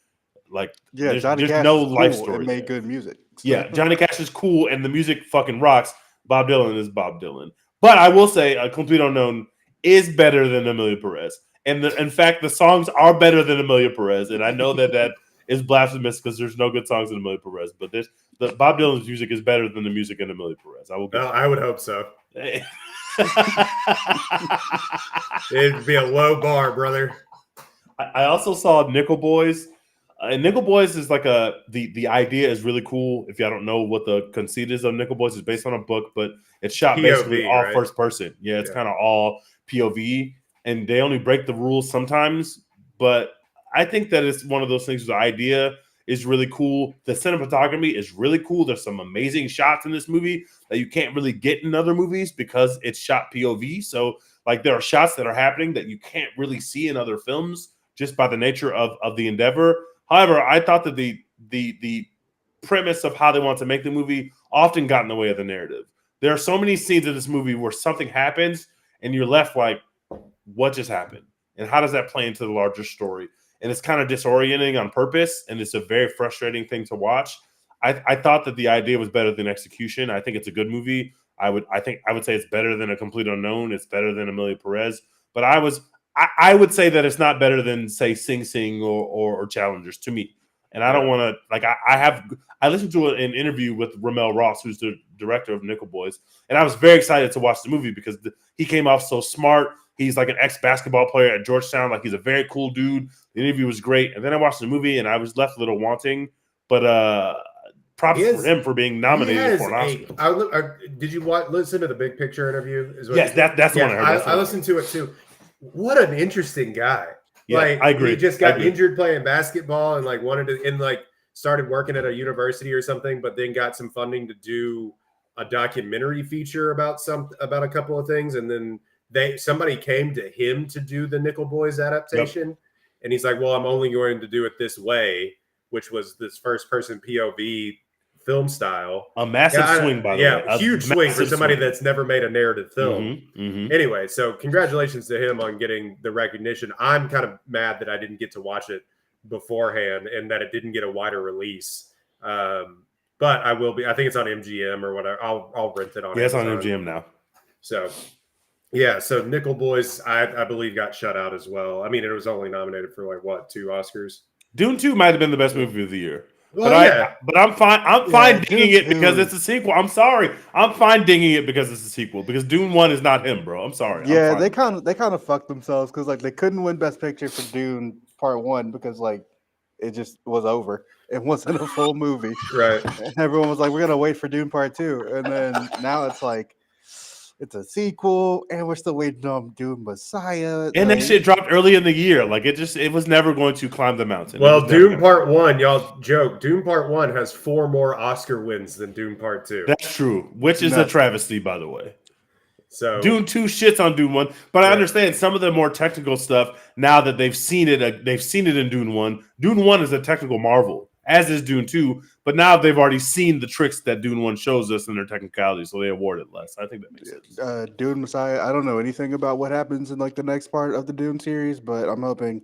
like there's no life story. It made good music. Yeah, Johnny Cash is cool, and the music fucking rocks. Bob Dylan is Bob Dylan. But I will say, A Complete Unknown is better than Amelia Perez, and in fact, the songs are better than Amelia Perez, and I know that is blasphemous because there's no good songs in Amelia Perez, but the Bob Dylan's music is better than the music in Amelia Perez. I would hope so. It'd be a low bar, brother. I also saw Nickel Boys. And Nickel Boys is like the idea is really cool. If y'all don't know what the conceit is of Nickel Boys, it's based on a book, but it's shot POV, basically all right? First person. Yeah, it's kind of all POV, and they only break the rules sometimes. But I think that it's one of those things. The idea is really cool. The cinematography is really cool. There's some amazing shots in this movie that you can't really get in other movies because it's shot POV. So like there are shots that are happening that you can't really see in other films just by the nature of the endeavor. However, I thought that the premise of how they want to make the movie often got in the way of the narrative. There are so many scenes in this movie where something happens and you're left like, what just happened? And how does that play into the larger story? And it's kind of disorienting on purpose, and it's a very frustrating thing to watch. I thought that the idea was better than execution. I think it's a good movie. I would say it's better than A Complete Unknown. It's better than Amelia Perez. But I would say that it's not better than, say, Sing Sing or Challengers to me. And I don't want to like I listened to an interview with Ramel Ross, who's the director of Nickel Boys, and I was very excited to watch the movie because he came off so smart. He's like an ex-basketball player at Georgetown. Like he's a very cool dude. The interview was great. And then I watched the movie and I was left a little wanting. But props for him for being nominated for an Oscar. Did you listen to the Big Picture interview? Yes, that's the one I heard. I listened to it too. What an interesting guy. Yeah, like I agree. He just got injured playing basketball and like wanted to started working at a university or something, but then got some funding to do a documentary feature about a couple of things. And then somebody came to him to do the Nickel Boys adaptation. Yep. And he's like, well, I'm only going to do it this way, which was this first person POV film style. A massive swing, by the way. Yeah, huge swing for somebody that's never made a narrative film. Anyway, so congratulations to him on getting the recognition. I'm kind of mad that I didn't get to watch it beforehand and that it didn't get a wider release. But I will be. I think it's on MGM or whatever. I'll rent it on. Yeah, it's on MGM now. So, yeah. So Nickel Boys, I believe, got shut out as well. I mean, it was only nominated for 2 Oscars. Dune 2 might have been the best movie of the year. Well, but I'm fine. I'm fine dinging it because it's a sequel. I'm sorry. I'm fine dinging it because it's a sequel. Because Dune 1 is not him, bro. I'm sorry. Yeah, they kind of fucked themselves because they couldn't win Best Picture for Dune Part 1 because it just was over. It wasn't a full movie, right? And everyone was like, "We're gonna wait for Dune Part 2," and then now it's like, it's a sequel, and we're still waiting on Dune Messiah. And that shit dropped early in the year. Like it was never going to climb the mountain. Well, Dune Part 1, y'all joke. Dune Part 1 has 4 more Oscar wins than Dune Part 2. That's true, which is a travesty, by the way. So Dune 2 shits on Dune 1, but I understand some of the more technical stuff now that they've seen it in Dune 1. Dune 1 is a technical marvel, as is Dune 2, but now they've already seen the tricks that Dune 1 shows us in their technicality, so they award it less. I think that makes sense. Dune Messiah, I don't know anything about what happens in like the next part of the Dune series, but I'm hoping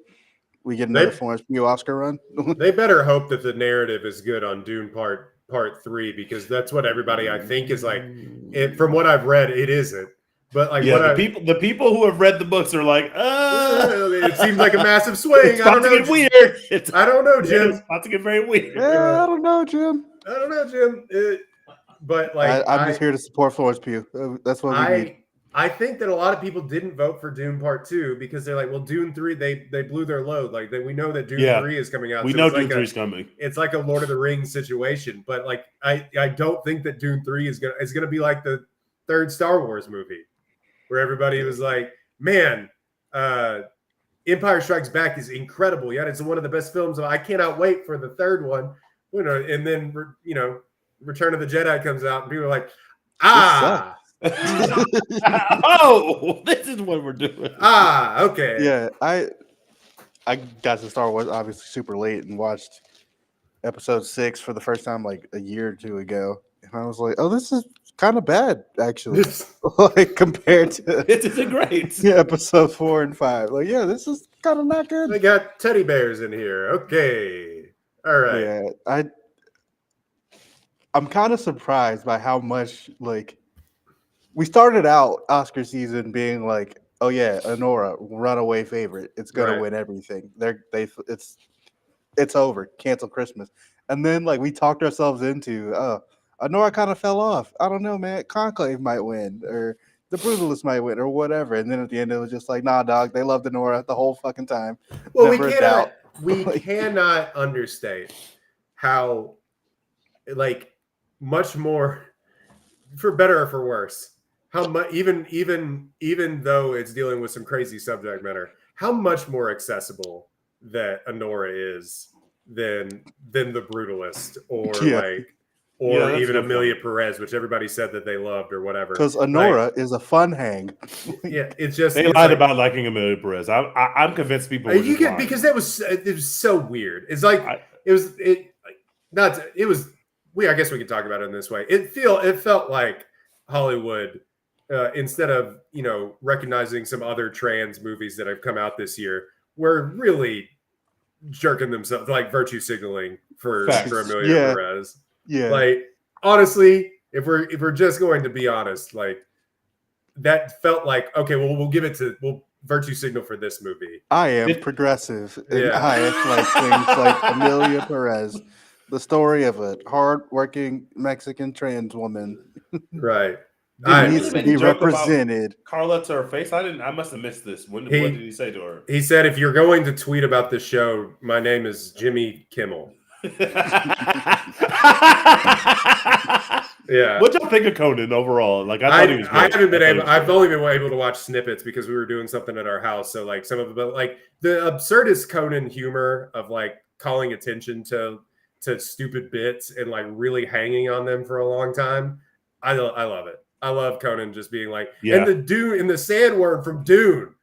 we get another Florence Pugh Oscar run. They better hope that the narrative is good on Dune Part 3, because that's what everybody I think is like. From what I've read, it isn't. But like, the people who have read the books are like, it seems like a massive swing. It's about to get weird. I don't know, Jim. It's about to get very weird. Yeah, I don't know, Jim. But like, I'm just here to support Florence Pugh. That's what we need. I think that a lot of people didn't vote for Dune Part 2 because they're like, well, Dune 3, they blew their load. Like, we know that Dune 3 is coming out. We know Dune 3 is coming. It's like a Lord of the Rings situation. But like, I don't think that Dune 3 is gonna be like the third Star Wars movie, where everybody was like, man, Empire Strikes Back is incredible. Yeah, it's one of the best films. I cannot wait for the third one. And then Return of the Jedi comes out, and people are like, oh, this is what we're doing. Okay. Yeah, I got to Star Wars obviously super late and watched episode 6 for the first time like a year or two ago. And I was like, oh, this is kind of bad, actually. Like compared to it isn't great. Episode 4 and 5. Like, yeah, this is kind of not good. They got teddy bears in here. Okay. All right. Yeah, I'm kind of surprised by how much like we started out Oscar season being like, oh yeah, Anora, runaway favorite. It's gonna win everything. It's over. Cancel Christmas. And then like we talked ourselves into, Anora kind of fell off. I don't know, man. Conclave might win, or The Brutalist might win, or whatever. And then at the end, it was just like, nah, dog. They loved Anora the whole fucking time. Well, we cannot understate how, like, much more, for better or for worse, how much even though it's dealing with some crazy subject matter, how much more accessible that Anora is than The Brutalist or even Amelia Perez, which everybody said that they loved or whatever. Because Anora is a fun hang. Yeah, it's just they lied about liking Amelia Perez. I'm convinced people because it was so weird. It's like I guess we could talk about it in this way. It felt like Hollywood, instead of recognizing some other trans movies that have come out this year, were really jerking themselves, like virtue signaling for Amelia Perez. Yeah, like honestly, if we're just going to be honest, like that felt like, okay, well we'll virtue signal for this movie. I am progressive, and I like things like Amelia Perez, the story of a hard-working Mexican trans woman. Right. Needs to be represented. Carla to her face. I must have missed this. What did he say to her? He said, if you're going to tweet about this show, my name is Jimmy Kimmel. Yeah. What y'all think of Conan overall? Like, I thought he was great. I've only been able to watch snippets because we were doing something at our house. So like some of the, like the absurdist Conan humor of like calling attention to stupid bits and like really hanging on them for a long time. I love it. I love Conan just being like, and the Dune and the sandworm from Dune.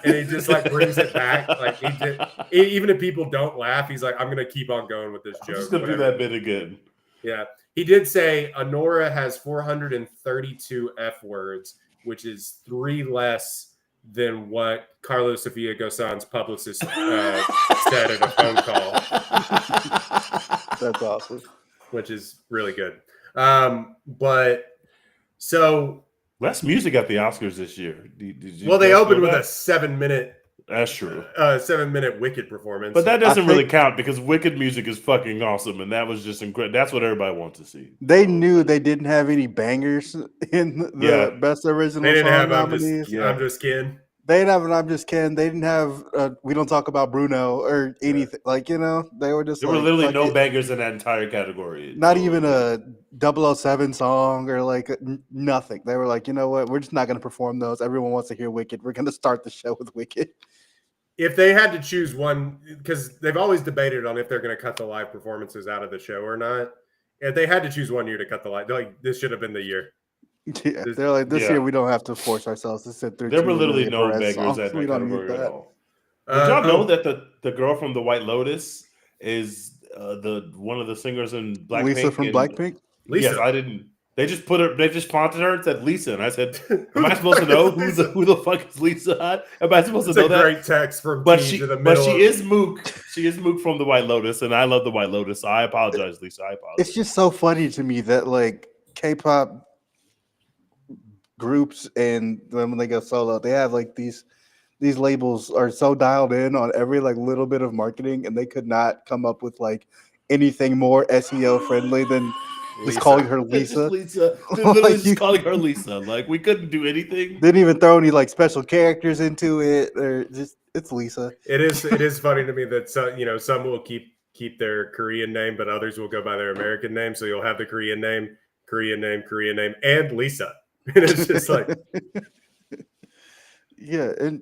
And he just like brings it back. Like even if people don't laugh, he's like, I'm gonna keep on going with this joke. I'm just gonna do that bit again. Yeah. He did say Anora has 432 F words, which is 3 less than what Carlos Sofia Gozan's publicist said in a phone call. That's awesome. Which is really good. But so less music at the Oscars this year. They opened with a 7-minute. That's true. 7-minute Wicked performance. But that doesn't really count because Wicked music is fucking awesome, and that was just incredible. That's what everybody wants to see. They knew they didn't have any bangers in the best original song nominees. I'm just kidding. They didn't have an I'm Just Ken. They didn't have We Don't Talk About Bruno or anything. Like, you know, they were just There like, were literally no it. bangers in that entire category. Not even a 007 song or like nothing. They were like, you know what? We're just not going to perform those. Everyone wants to hear Wicked. We're going to start the show with Wicked. If they had to choose one, because they've always debated on if they're going to cut the live performances out of the show or not. If they had to choose one year to cut the live, like this should have been the year. Yeah, they're like, this year we don't have to force ourselves to sit through. There were literally no bangers at that category at all. Did y'all know that the girl from the White Lotus is the one of the singers in Blackpink? Lisa from Blackpink? Lisa. Yes, I didn't. They just put her. They just prompted her and said Lisa, and I said, "Am I supposed to know who the fuck is Lisa? Am I supposed to know that?" Great text from but she is Mook. She is Mook from the White Lotus, and I love the White Lotus. So I apologize, Lisa. I apologize. It's just so funny to me that like K-pop groups and when they go solo, they have like these labels are so dialed in on every like little bit of marketing, and they could not come up with like anything more SEO friendly than just calling her Lisa. Lisa. Literally just calling her Lisa. Like we couldn't do anything. Didn't even throw any like special characters into it, or just it's Lisa. It is funny to me that some will keep their Korean name, but others will go by their American name. So you'll have the Korean name, and Lisa. And it's just like, yeah, and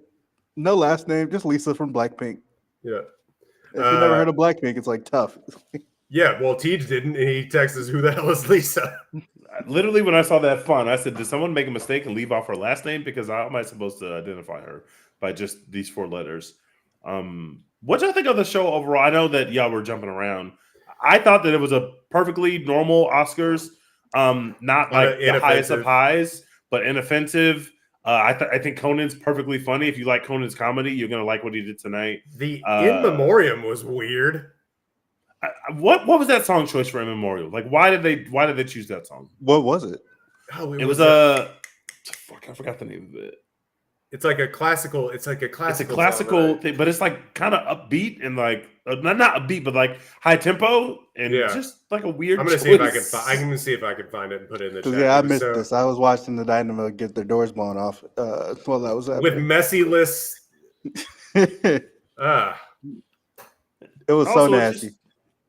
no last name, just Lisa from Blackpink. Yeah. If you never heard of Blackpink, it's like tough. Yeah, well, Tej didn't. And he texts us, "Who the hell is Lisa?" Literally, when I saw that font, I said, "Did someone make a mistake and leave off her last name? Because how am I supposed to identify her by just these 4 letters?" What y'all think of the show overall? I know that y'all were jumping around. I thought that it was a perfectly normal Oscars. Not like the highest of highs, but inoffensive. I think Conan's perfectly funny. If you like Conan's comedy, you're gonna like what he did tonight. The In Memoriam was weird. What was that song choice for In Memoriam? Like, why did they choose that song? What was it? Oh, it was I forgot the name of it. It's like a classical. It's a classical song, thing, but it's like kind of upbeat and like not upbeat, but like high tempo and just like a weird. I'm gonna see if I can. I can see if I can find it and put it in the chat. Yeah, I missed this. I was watching the Dynamo get their doors blown off. Well, that was with messy lists. It was so nasty.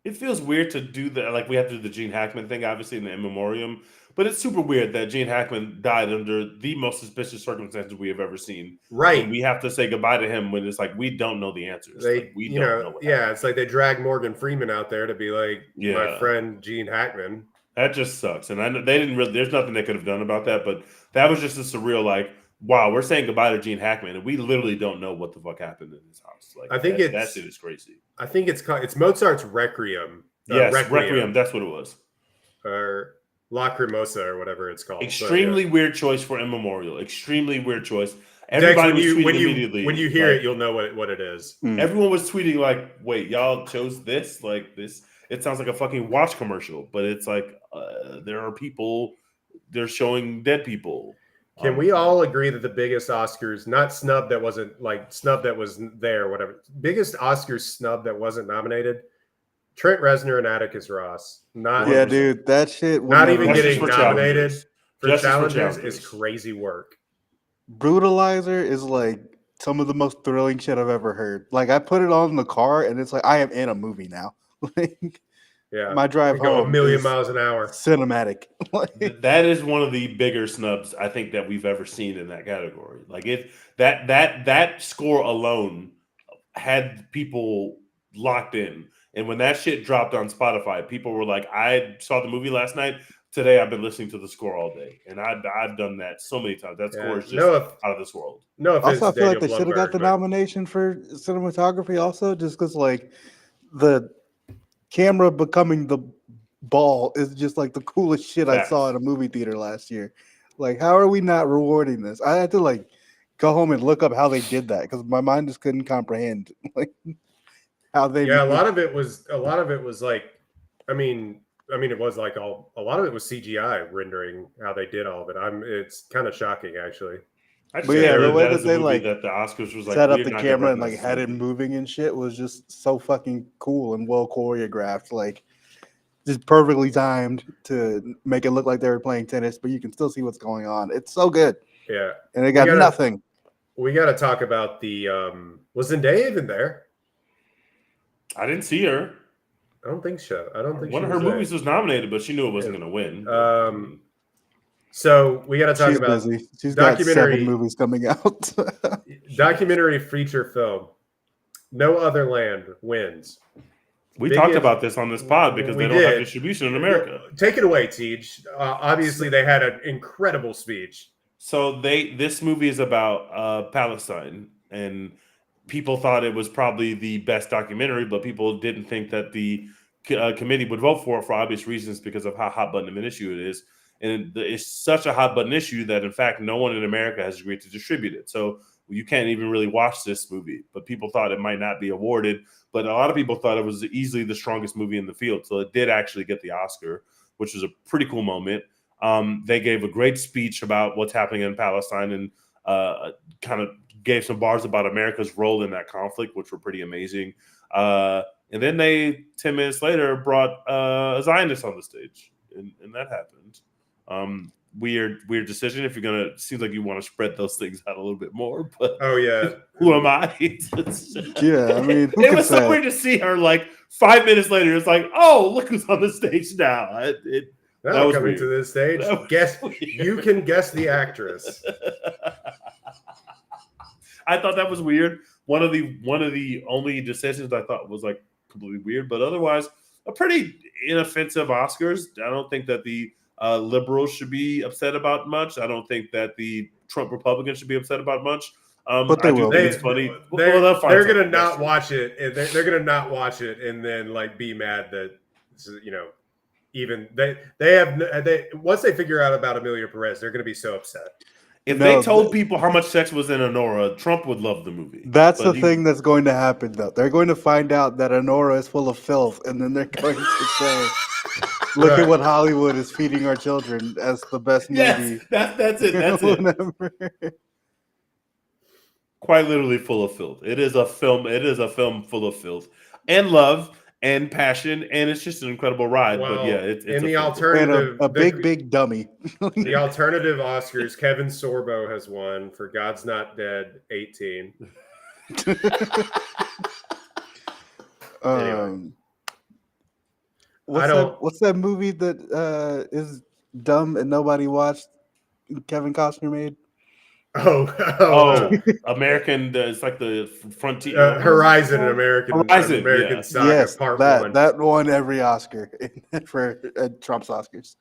It feels weird to do that. Like we have to do the Gene Hackman thing, obviously in the In Memoriam, but it's super weird that Gene Hackman died under the most suspicious circumstances we have ever seen. Right. And we have to say goodbye to him when it's like we don't know the answers. We don't know what happened. It's like they drag Morgan Freeman out there to be like my friend Gene Hackman. That just sucks. And I know they didn't really. There's nothing they could have done about that. But that was just a surreal. Like, wow, we're saying goodbye to Gene Hackman, and we literally don't know what the fuck happened in his house. Like, I think that shit is crazy. I think it's Mozart's Requiem. Yes, Requiem. That's what it was. Or Lacrimosa or whatever it's called. Extremely weird choice for In Memoriam. Extremely weird choice. Everybody was tweeting immediately. When you hear it, you'll know what it is. Everyone was tweeting like, "Wait, y'all chose this? Like this? It sounds like a fucking watch commercial." But it's like there are people. They're showing dead people. Can we all agree that the biggest Oscars, not snub that wasn't like snub that was there, whatever, biggest Oscars snub that wasn't nominated? Trent Reznor and Atticus Ross. Dude, that shit. Not even getting nominated for challenges is crazy work. Brutalizer is like some of the most thrilling shit I've ever heard. Like I put it on in the car, and it's like I am in a movie now. Like, yeah, my drive home, 1,000,000 miles an hour, cinematic. That is one of the bigger snubs I think that we've ever seen in that category. Like that score alone had people locked in. And when that shit dropped on Spotify, people were like, I saw the movie last night. Today, I've been listening to the score all day. And I've done that so many times. That score is just out of this world. No, also, I feel like they should have got the nomination for cinematography also, just because, like, the camera becoming the ball is just, like, the coolest shit I saw in a movie theater last year. Like, how are we not rewarding this? I had to, like, go home and look up how they did that because my mind just couldn't comprehend, like, how they a lot of it was like, I mean it was like a lot of it was CGI rendering how they did all of it. It's kind of shocking actually. But yeah, the way that they like that the Oscars was like set up the camera and like had it moving and shit was just so fucking cool and well choreographed, like just perfectly timed to make it look like they were playing tennis, but you can still see what's going on. It's so good. Yeah, and they got nothing. we got to talk about the. Was Zendaya even there? I didn't see her. I don't think so. I don't think One she of her was there. movies was nominated, but she knew it wasn't going to win. So we got to talk She's about busy. She's got documentary 7 movies coming out. documentary feature film. No Other Land wins. We Biggest- talked about this on this pod because We they don't have did. distribution in America. Take it away, Tej. Obviously, they had an incredible speech. So this movie is about Palestine, and people thought it was probably the best documentary, but people didn't think that the committee would vote for it for obvious reasons because of how hot button of an issue it is. And it's such a hot button issue that, in fact, no one in America has agreed to distribute it. So you can't even really watch this movie. But people thought it might not be awarded. But a lot of people thought it was easily the strongest movie in the field. So it did actually get the Oscar, which was a pretty cool moment. They gave a great speech about what's happening in Palestine and kind of gave some bars about America's role in that conflict, which were pretty amazing. And then they, 10 minutes later, brought a Zionist on the stage. And that happened. Weird decision. If you're gonna, seems like you want to spread those things out a little bit more. But Oh yeah, who am I? Yeah, I mean, who it could was so say? weird to see her like 5 minutes later. It's like, oh, look who's on the stage now. That now was coming weird. to this stage. That was Guess weird. you can guess the actress. I thought that was weird. One of the only decisions I thought was like completely weird, but otherwise a pretty inoffensive Oscars. I don't think that the liberals should be upset about much. I don't think that the Trump Republicans should be upset about much. But they I do will. think it's funny. They're They'll find gonna something. That's not true. watch it, and they're gonna not watch it, and then like be mad that even they once they figure out about Amelia Perez, they're gonna be so upset. If No, they told people how much sex was in Honora, Trump would love the movie. That's But the thing that's going to happen, though. They're going to find out that Honora is full of filth, and then they're going to say, "Look Right. at what Hollywood is feeding our children as the best movie." Yes, that's it. That's it. Whatever. Quite literally full of filth. It is a film. It is a film full of filth and love and passion, and it's just an incredible ride. Well, but yeah, it's in the a film. And alternative, a big dummy. the alternative Oscars, Kevin Sorbo has won for God's Not Dead 18. Anyway. What's that movie that is dumb and nobody watched? Kevin Costner made. Oh, American. It's like the frontier. Horizon, an American yeah. Saga Yes, Part that 1. that won every Oscar for Trump's Oscars.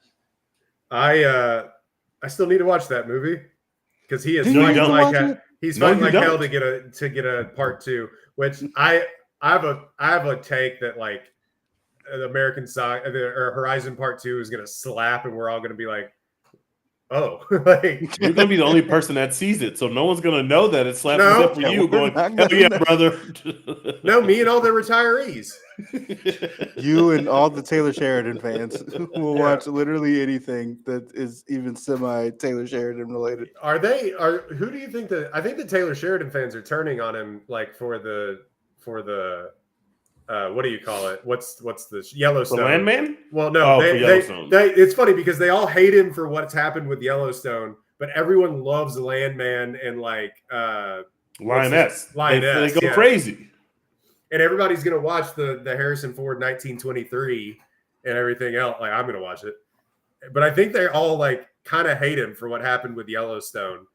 I still need to watch that movie because he is Do you fighting need to like watch it? he's No, fighting you like hell don't. to get a part 2. Which I have a take that like the American Saga or Horizon Part 2 is gonna slap, and we're all gonna be like, oh, like You're gonna be the only person that sees it, so no one's gonna know that it slaps No. except for you. We're Going, not hell gonna yeah, know. brother. no, me and all the retirees. You and all the Taylor Sheridan fans will Yeah. watch literally anything that is even semi Taylor Sheridan related. Who do you think that? I think the Taylor Sheridan fans are turning on him like for the what do you call it? What's the The Yellowstone? Landman? Well, no, Oh, for Yellowstone. it's funny because they all hate him for what's happened with Yellowstone, but everyone loves Landman and like Lioness. Lioness, They go yeah. crazy. and everybody's gonna watch the Harrison Ford 1923 and everything else. Like I'm gonna watch it, but I think they all like kind of hate him for what happened with Yellowstone,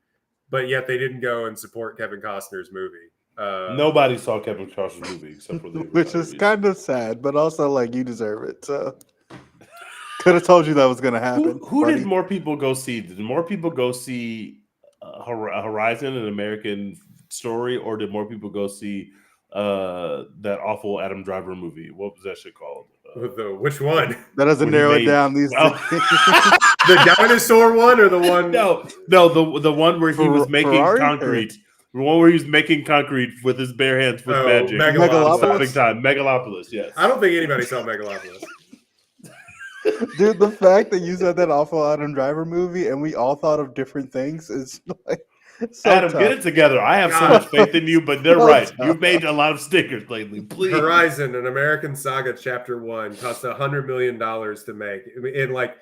but yet they didn't go and support Kevin Costner's movie. Nobody saw Kevin Costner's movie except for the Which is kind of sad, but also like you deserve it. So could have told you that was gonna happen. Who buddy. did more people go see? Did more people go see Horizon, an American Story, or did more people go see that awful Adam Driver movie? What was that shit called? Which one? That doesn't When he narrow it made- down. These Oh. The dinosaur one or the one? No, the one where he was making Ferrari, concrete. The one where he was making concrete with his bare hands with Oh, magic. Megalopolis. Stopping time. Megalopolis, yes. I don't think anybody saw Megalopolis. Dude, the fact that you said that awful Adam Driver movie and we all thought of different things is like so Adam, tough. get it together. I have so God. much faith in you, but they're So right. tough. You've made a lot of stickers lately. Please. Horizon, an American Saga, Chapter 1, cost $100 million to make, and like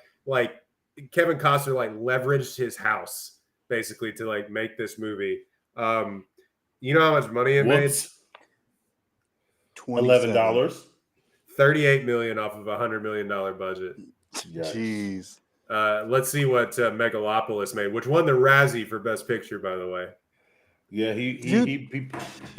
Kevin Costner like leveraged his house basically to like make this movie. You know how much money it made? Whoops. $11. 38 million off of $100 million budget. Jeez. Let's see what Megalopolis made, which won the Razzie for Best Picture, by the way. Yeah, he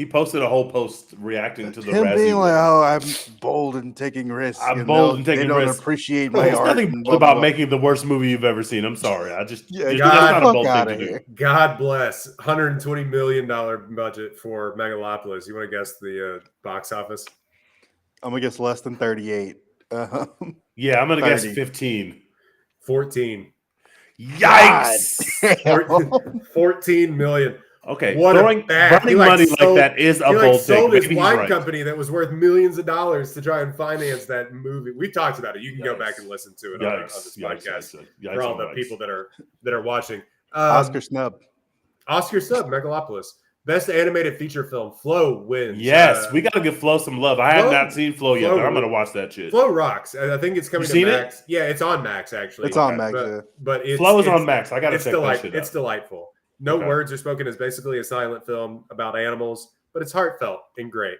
posted a whole post reacting to the him Razzie being like, win. "Oh, I'm bold and taking risks. I'm bold and taking they don't risks. appreciate Bro, my it's art." nothing and bold blah, about blah. making the worst movie you've ever seen. I'm sorry. Yeah, that's God, not a bold fuck thing outta to do. here. God bless. $120 million budget for Megalopolis. You want to guess the box office? I'm gonna guess less than 38. Yeah, I'm gonna guess 30. 15. 14. Yikes! 14 million. Okay, What a burning bag. He, money sold, like that is a he bold sold thing. his Maybe he's wine right. company that was worth millions of dollars to try and finance that movie. We talked about it. You can go Yikes. back and listen to it on this podcast for all the people that are watching. Oscar snub. Oscar snub, Megalopolis. Best animated feature film. Flow wins. Yes, we got to give Flo some love. I have not seen Flo yet, but I'm gonna watch that shit. Flow rocks. I think it's coming You to seen Max. Yeah, it's on Max actually. It's on Max. Yeah. But it's, Flow is on Max. I gotta it's check that shit out. It's delightful. No words are spoken. It's basically a silent film about animals, but it's heartfelt and great.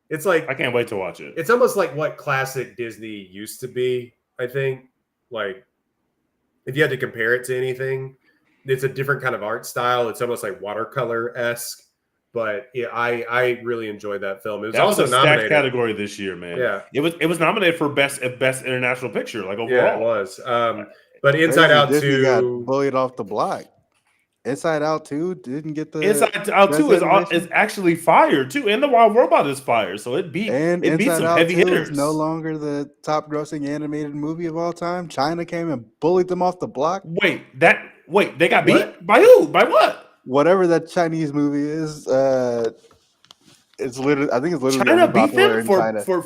It's like I can't wait to watch it. It's almost like what classic Disney used to be. I think, like, if you had to compare it to anything, it's a different kind of art style. It's almost like watercolor-esque. But yeah, I really enjoyed that film. It was that also was a stacked nominated category this year, man. Yeah, it was nominated for best international picture, like overall. Yeah, it was. But Inside Out Disney 2 got bullied off the block. Inside Out 2 didn't get the Inside Out 2 is actually fire too, and The Wild Robot is fire, so it beat some heavy hitters. Is no longer the top grossing animated movie of all time. China came and bullied them off the block. Wait, they got beat by who? By what? Whatever that Chinese movie is, it's literally. I think it's literally China beat them for China. for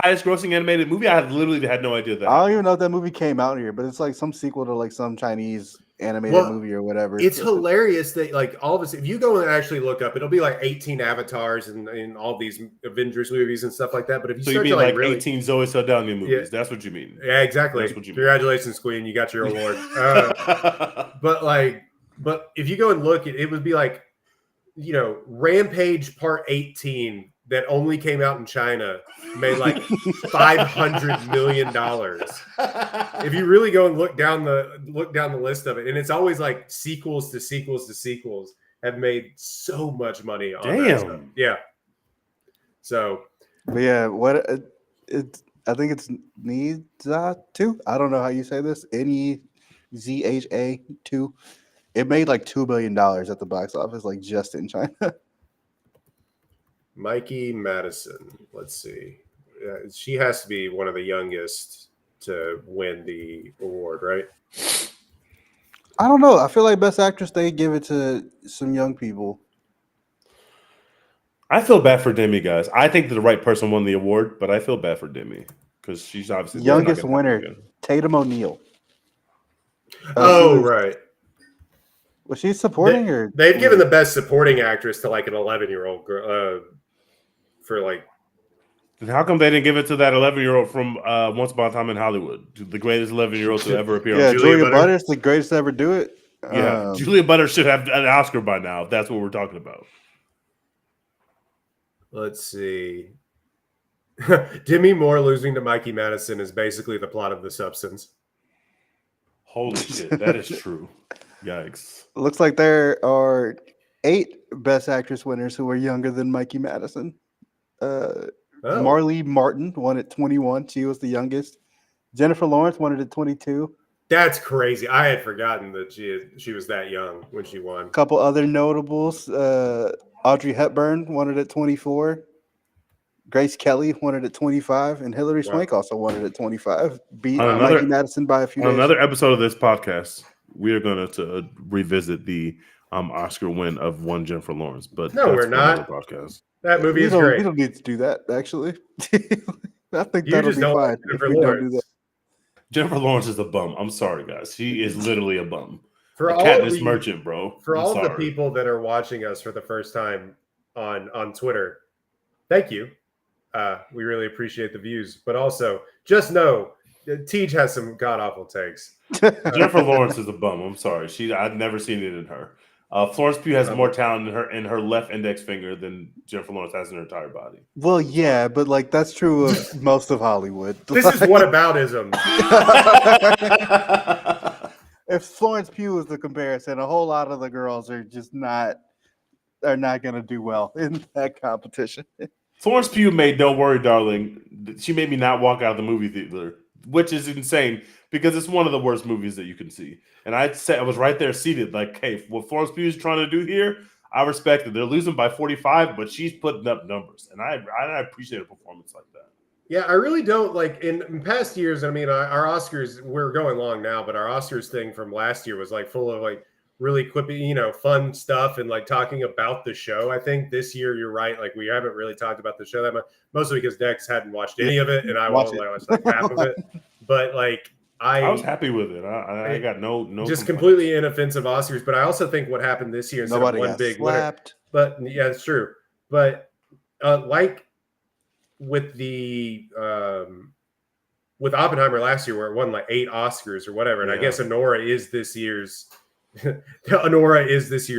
highest grossing animated movie. I literally had no idea that. I don't even know if that movie came out here, but it's like some sequel to like some Chinese animated movie or whatever. It's hilarious that like all of us, if you go and actually look up, it'll be like 18 avatars and all these Avengers movies and stuff like that. But if you so start you mean to like really, 18 Zoe Saldana movies? That's what you mean. Yeah, exactly. That's what you mean. Congratulations, Queen, you got your award. But if you go and look, it would be like, you know, Rampage Part 18 that only came out in China made like $500 million. If you really go and look down the list of it, and it's always like sequels to sequels to sequels have made so much money on that stuff. Yeah. So, but yeah, I think it's Niza 2. I don't know how you say this. NEZHA 2. It made like $2 billion at the box office, like just in China. Mikey Madison. Let's see. She has to be one of the youngest to win the award, right? I don't know. I feel like Best Actress, they give it to some young people. I feel bad for Demi, guys. I think that the right person won the award, but I feel bad for Demi because she's obviously youngest winner, Tatum O'Neal. Right. Was she supporting or they've given the best supporting actress to like an 11-year-old girl for like. And how come they didn't give it to that 11-year-old from Once Upon a Time in Hollywood, the greatest 11-year-old to ever appear? Yeah, Julia Butters, the greatest to ever do it. Yeah, Julia Butters should have an Oscar by now. If that's what we're talking about. Let's see. Demi Moore losing to Mikey Madison is basically the plot of The Substance. Holy shit, that is true. Yikes. Looks like there are 8 Best Actress winners who are younger than Mikey Madison. Marlee Martin won at 21. She was the youngest. Jennifer Lawrence won it at 22. That's crazy. I had forgotten that she was that young when she won. A couple other notables. Audrey Hepburn won it at 24. Grace Kelly won it at 25. And Hilary Swank also won it at 25. Beat Mikey Madison by a few days. On another episode of this podcast, we are going to revisit the Oscar win of one Jennifer Lawrence. But no, we're not. Podcast. That movie is great. We don't need to do that, actually. I think you that'll just be don't fine. Jennifer Lawrence. Do that. Jennifer Lawrence is a bum. I'm sorry, guys. She is literally a bum. For all Katniss Merchant, bro. For all the people that are watching us for the first time on Twitter, thank you. We really appreciate the views. But also, just know, Tej has some god-awful takes. Jennifer Lawrence is a bum. I'm sorry. I've never seen it in her. Florence Pugh has more talent in her left index finger than Jennifer Lawrence has in her entire body. Well, yeah, but like that's true of most of Hollywood. This is whataboutism. If Florence Pugh is the comparison, a whole lot of the girls are just not going to do well in that competition. Florence Pugh made Don't Worry, Darling. She made me not walk out of the movie theater, which is insane because it's one of the worst movies that you can see. And I was right there seated, like, hey, what Florence Pugh is trying to do here, I respect it. They're losing by 45, but she's putting up numbers, and I appreciate a performance like that. Yeah, I really don't like in past years. I mean, our Oscars, we're going long now, but our Oscars thing from last year was like full of like really quippy, fun stuff and like talking about the show. I think this year you're right. Like we haven't really talked about the show that much, mostly because Dex hadn't watched any of it, and I watched like half of it. But like I was happy with it. I got no just completely inoffensive Oscars. But I also think what happened this year, instead of one big winner. But yeah, it's true. But like with the with Oppenheimer last year, where it won like 8 Oscars or whatever, and I guess Anora is this year's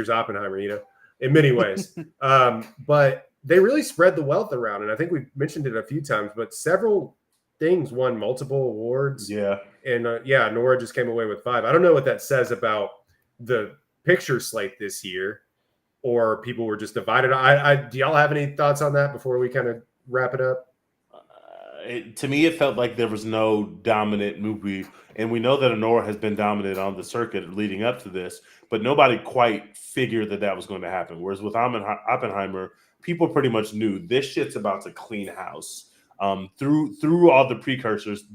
Oppenheimer, in many ways. But they really spread the wealth around, and I think we've mentioned it a few times. But several things won multiple awards. Yeah, and Nora just came away with 5. I don't know what that says about the picture slate this year, or people were just divided. Do y'all have any thoughts on that before we kind of wrap it up? To me, it felt like there was no dominant movie, and we know that Anora has been dominant on the circuit leading up to this, but nobody quite figured that was going to happen. Whereas with Oppenheimer, people pretty much knew this shit's about to clean house through all the precursors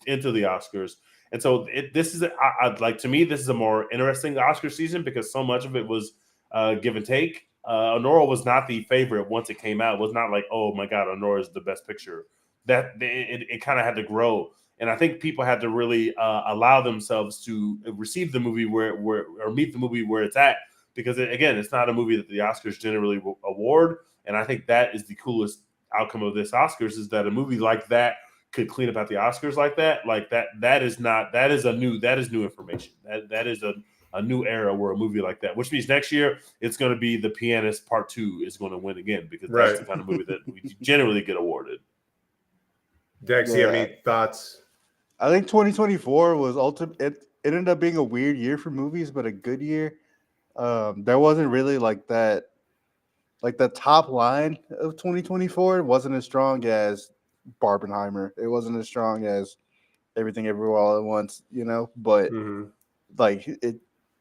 into the Oscars. And so this is to me, this is a more interesting Oscar season because so much of it was give and take. Anora was not the favorite once it came out. It was not like, oh my God, Anora is the best picture. That it kind of had to grow, and I think people had to really allow themselves to receive the movie or meet the movie where it's at, because it's not a movie that the Oscars generally award, and I think that is the coolest outcome of this Oscars is that a movie like that could clean up at the Oscars like that. That is new information. That is a new era where a movie like that, which means next year it's going to be The Pianist Part 2 is going to win again, because that's the kind of movie that we generally get awarded. Dex, you have any thoughts? I think 2024 was ultimate. It ended up being a weird year for movies, but a good year. There wasn't really like that. Like the top line of 2024 wasn't as strong as Barbenheimer. It wasn't as strong as Everything Everywhere All at Once, But like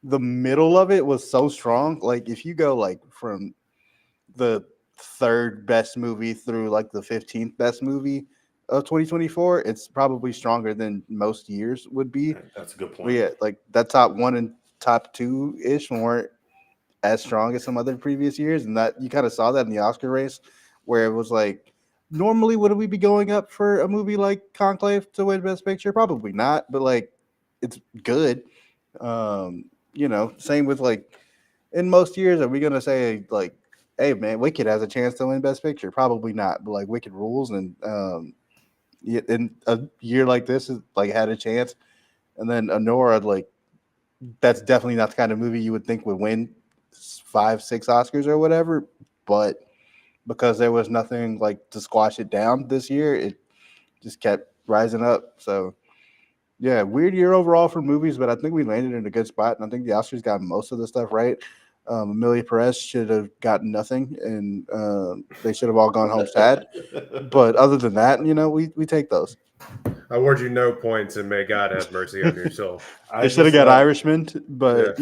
the middle of it was so strong. Like if you go like from the 3rd best movie through like the 15th best movie of 2024, it's probably stronger than most years would be. That's a good point. But yeah, like that top 1 and top 2-ish weren't as strong as some other previous years, and that you kind of saw that in the Oscar race, where it was like, normally would we be going up for a movie like Conclave to win Best Picture? Probably not, but like it's good. Same with like in most years, are we gonna say like, hey man, Wicked has a chance to win Best Picture? Probably not, but like Wicked rules, and in a year like this is like had a chance. And then Anora, like that's definitely not the kind of movie you would think would win 5-6 Oscars or whatever, but because there was nothing like to squash it down this year, it just kept rising up. So yeah, weird year overall for movies, but I think we landed in a good spot, and I think the Oscars got most of the stuff right. Amelia Perez should have gotten nothing, and they should have all gone home sad. But other than that, we take those. I award you no points, and may God have mercy on your soul. I should have got Irishman, but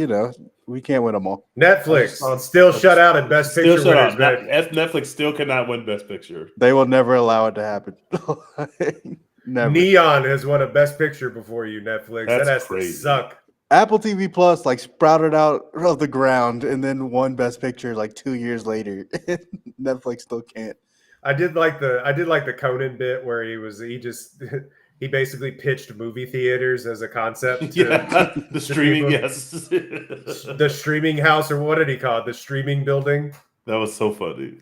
we can't win them all. Netflix still shut out at Best Picture winners. Netflix still cannot win Best Picture. They will never allow it to happen. Never. Neon has won a Best Picture before you, Netflix. That's that has crazy. To suck. Apple TV Plus like sprouted out of the ground and then won Best Picture like 2 years later. Netflix still can't. I did like the Conan bit where he basically pitched movie theaters as a concept. The streaming, yes. The streaming house, or what did he call it? The streaming building. That was so funny.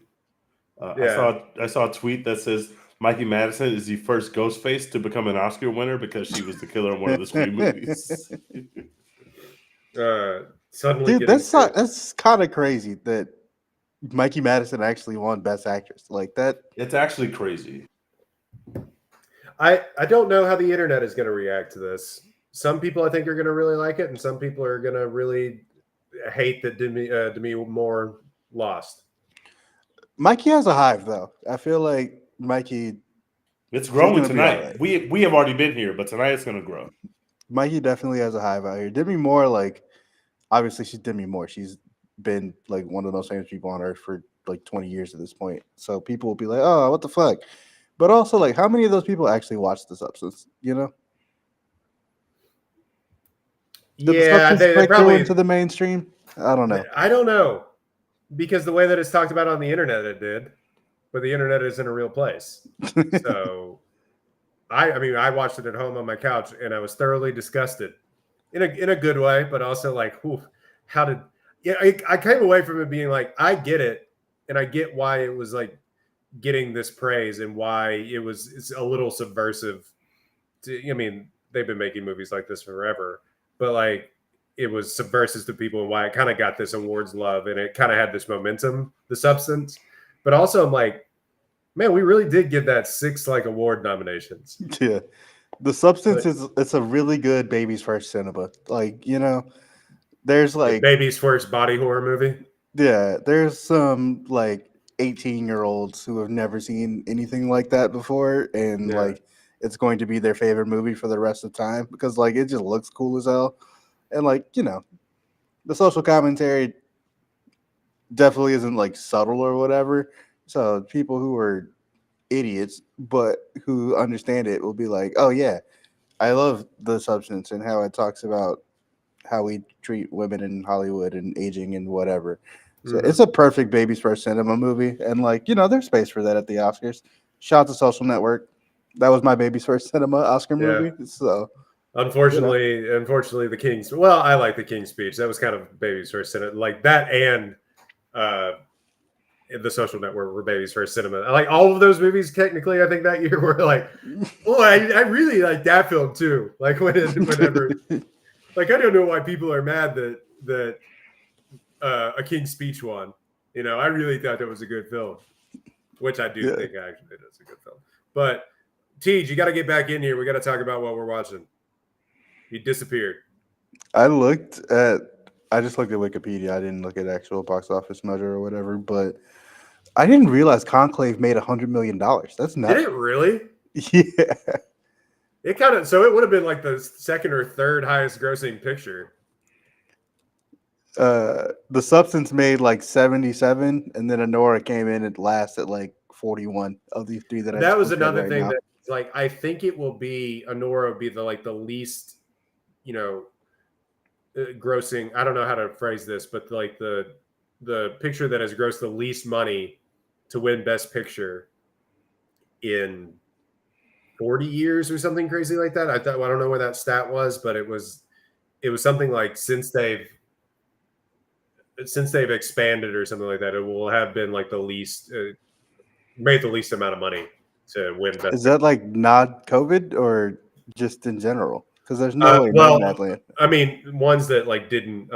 I saw a tweet that says Mikey Madison is the first Ghostface to become an Oscar winner because she was the killer in one of the Scream movies. Suddenly, Dude, getting sick. that's kind of crazy that Mikey Madison actually won Best Actress like that. It's actually crazy. I don't know how the internet is going to react to this. Some people I think are going to really like it, and some people are going to really hate that Demi Moore lost. Mikey has a hive, though. I feel like Mikey. It's growing tonight. Right. We have already been here, but tonight it's going to grow. Mikey definitely has a hive out here. Demi Moore, like, obviously she's Demi Moore. She's been like one of the most famous people on earth for like 20 years at this point. So people will be like, "Oh, what the fuck." But also, like, how many of those people actually watch The Substance? You know? Yeah, they probably into the mainstream. I don't know. I don't know, because the way that it's talked about on the internet, it did, but the internet isn't a real place. So, I mean, I watched it at home on my couch, and I was thoroughly disgusted, in a good way, but also like, whew, how did? Yeah, I came away from it being like, I get it, and I get why it was like getting this praise and why it's a little subversive. I mean, they've been making movies like this forever, but like it was subversive to people and why it kind of got this awards love and it kind of had this momentum, The Substance. But also I'm like, man, we really did get that 6 like award nominations. Yeah. The Substance it's a really good baby's first cinema. Like, you know, there's like baby's first body horror movie. Yeah, there's some like 18-year-olds who have never seen anything like that before, and like it's going to be their favorite movie for the rest of time because like it just looks cool as hell. And like, you know, the social commentary definitely isn't like subtle or whatever. So people who are idiots but who understand it will be like, "Oh yeah, I love The Substance and how it talks about how we treat women in Hollywood and aging and whatever." So it's a perfect baby's first cinema movie. And like, you know, there's space for that at the Oscars. Shout out to Social Network. That was my baby's first cinema Oscar movie. So unfortunately, the King's, well, I like the King's Speech. That was kind of baby's first cinema. Like that and The Social Network were baby's first cinema. I like all of those movies technically, I think that year were like, oh, I really like that film too. Like whenever like I don't know why people are mad that A King's Speech won. You know, I really thought that was a good film, which I do think actually it is a good film. But Tej, you got to get back in here. We got to talk about what we're watching. You disappeared. I just looked at Wikipedia. I didn't look at actual box office measure or whatever, but I didn't realize Conclave made $100 million. That's not. Did it really? Yeah. It kind of, so it would have been like the second or third highest grossing picture. The Substance made like 77, and then Anora came in at last at like 41 of these three that was another thing that like I think it will be Anora will be the least, you know, grossing. I don't know how to phrase this, but like the picture that has grossed the least money to win Best Picture in 40 years or something crazy like that. I don't know where that stat was, but it was something like since they've expanded or something like that, it will have been like the least made the least amount of money to win Best. Is that like not COVID or just in general? Because there's no way. Well, I mean, ones that like didn't.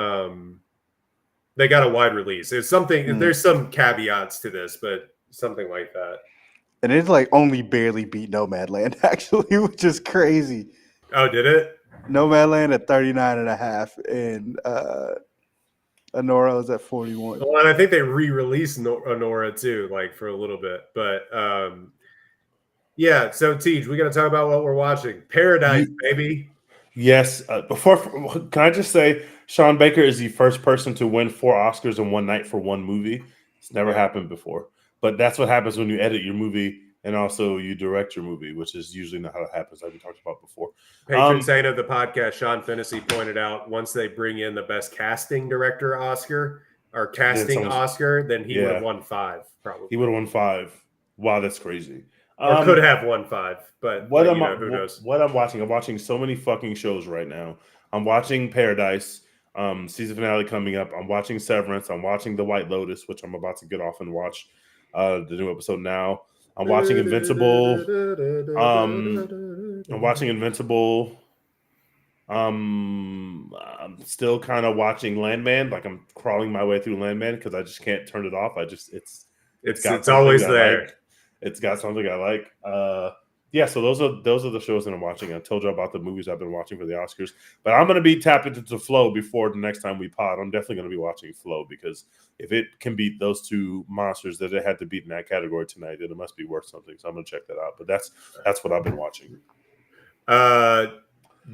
They got a wide release. There's something. There's some caveats to this, but something like that. And it's like only barely beat Nomadland actually, which is crazy. Oh, did it? Nomadland at 39.5, and Anora was at 41. Well, and I think they re-released Anora too, like for a little bit. But yeah. So Tej, we got to talk about what we're watching. Paradise, baby. Yes. Can I just say, Sean Baker is the first person to win 4 Oscars in one night for one movie. It's never happened before. But that's what happens when you edit your movie and also you direct your movie, which is usually not how it happens, like we talked about before. Patron saint of the podcast, Sean Fennessy, pointed out once they bring in the best casting director Oscar or casting Oscar, then he would have won 5, probably. He would have won 5. Wow, that's crazy. Or could have won 5, but who knows? What I'm watching so many fucking shows right now. I'm watching Paradise, season finale coming up. I'm watching Severance. I'm watching The White Lotus, which I'm about to get off and watch the new episode now. I'm watching Invincible. I'm still kind of watching Landman. Like I'm crawling my way through Landman because I just can't turn it off. It's always there. Like. It's got something I like. Yeah, so those are the shows that I'm watching. I told you about the movies I've been watching for the Oscars, but I'm going to be tapped into Flow before the next time we pod. I'm definitely going to be watching Flow because if it can beat those two monsters that it had to beat in that category tonight, then it must be worth something. So I'm going to check that out. But that's what I've been watching.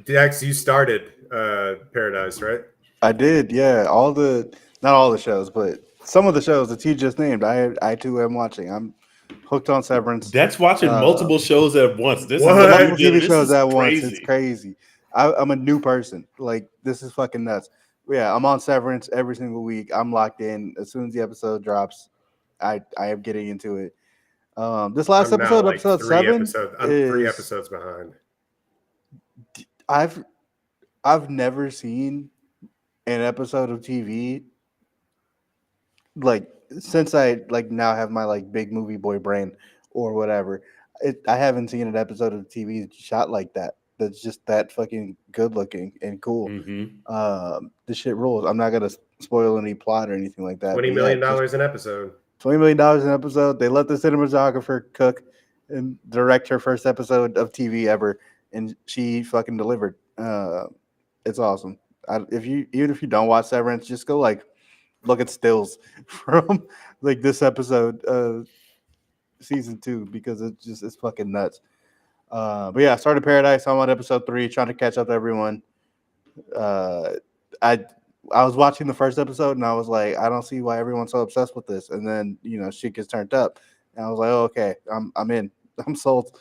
Dex, you started Paradise, right? I did, yeah. Not all the shows, but some of the shows that you just named, I too am watching. I'm hooked on Severance. Dex watching multiple shows at once. This multiple is TV shows at crazy. once. It's crazy. I'm a new person. Like, this is fucking nuts. Yeah, I'm on Severance every single week. I'm locked in. As soon as the episode drops, I am getting into it. This last I'm episode, now, episode 7, I'm 3 episodes behind. I've never seen an episode of TV like since I like now have my like big movie boy brain or whatever. I haven't seen an episode of TV shot like that. That's just that fucking good looking and cool. Mm-hmm. This shit rules. I'm not gonna spoil any plot or anything like that. $20 million an episode. $20 million an episode. They let the cinematographer cook and direct her first episode of TV ever, and she fucking delivered. It's awesome. Even if you don't watch Severance, just go like look at stills from like this episode of season 2 because it's fucking nuts. But yeah, I started Paradise. I'm on episode 3, trying to catch up to everyone. I was watching the first episode and I was like, I don't see why everyone's so obsessed with this. And then shit gets turned up, and I was like, oh, okay, I'm in. I'm sold.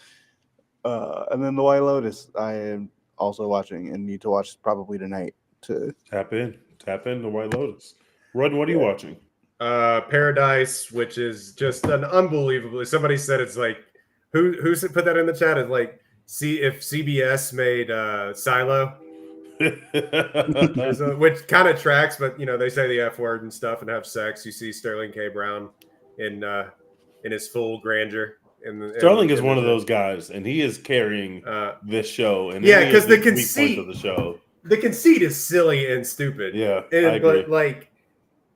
And then The White Lotus, I am also watching and need to watch probably tonight to tap in The White Lotus. Rodden, what are you watching? Paradise, which is just an unbelievably. Somebody said it's like who put that in the chat? It's like see if CBS made Silo, which kind of tracks, but they say the F word and stuff and have sex. You see Sterling K. Brown in his full grandeur. Sterling is one of those guys, and he is carrying this show. And yeah, because the conceit of the show, the conceit is silly and stupid. Yeah, I agree.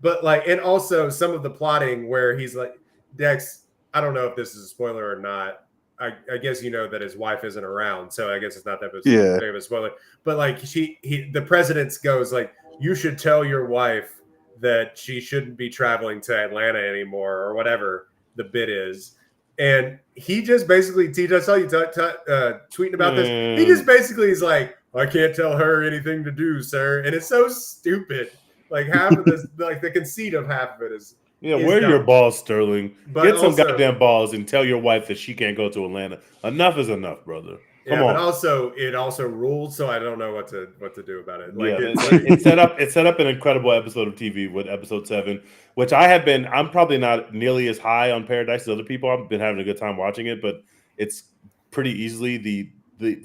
But and also some of the plotting where he's like, Dex, I don't know if this is a spoiler or not. I guess that his wife isn't around, so I guess it's not that big of a spoiler. But like the president goes like, you should tell your wife that she shouldn't be traveling to Atlanta anymore or whatever the bit is. And he just basically, TJ, I saw you tweeting about this. He just basically is like, I can't tell her anything to do, sir. And it's so stupid. Like half of this, like the conceit of half of it is. Yeah, where are your balls, Sterling? But get some goddamn balls and tell your wife that she can't go to Atlanta. Enough is enough, brother. Come on. But it also ruled, so I don't know what to do about it. Like it set up an incredible episode of TV with episode 7, which I'm probably not nearly as high on Paradise as other people. I've been having a good time watching it, but it's pretty easily the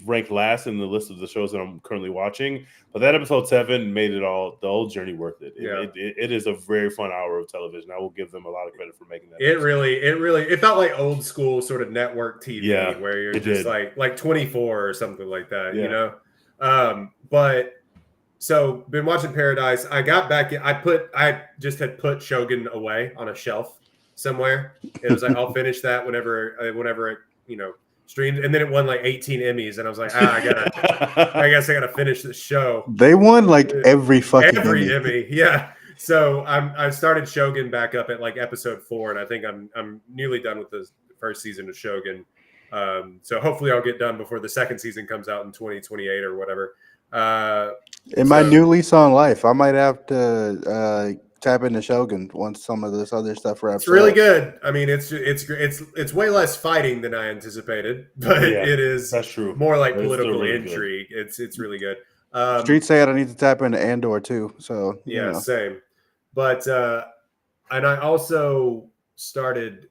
ranked last in the list of the shows that I'm currently watching. But that episode 7 made the whole journey worth it. It is a very fun hour of television. I will give them a lot of credit for making that. It felt like old school sort of network TV where you're just like 24 or something like that, But so been watching Paradise. I got back. I just had put Shogun away on a shelf somewhere. It was like I'll finish that whenever it streamed, and then it won like 18 Emmys, and I was like, I guess I gotta finish this show. They won like every Emmy. Yeah. So I started Shogun back up at like episode 4, and I think I'm nearly done with the first season of Shogun. So hopefully I'll get done before the second season comes out in 2028 or whatever. My new lease on life, I might have to tap into Shogun once some of this other stuff wraps up. It's really good. I mean, it's way less fighting than I anticipated, but it is that's true. More like political intrigue. Good. It's really good. Street said I need to tap into Andor too. So same. But and I also started.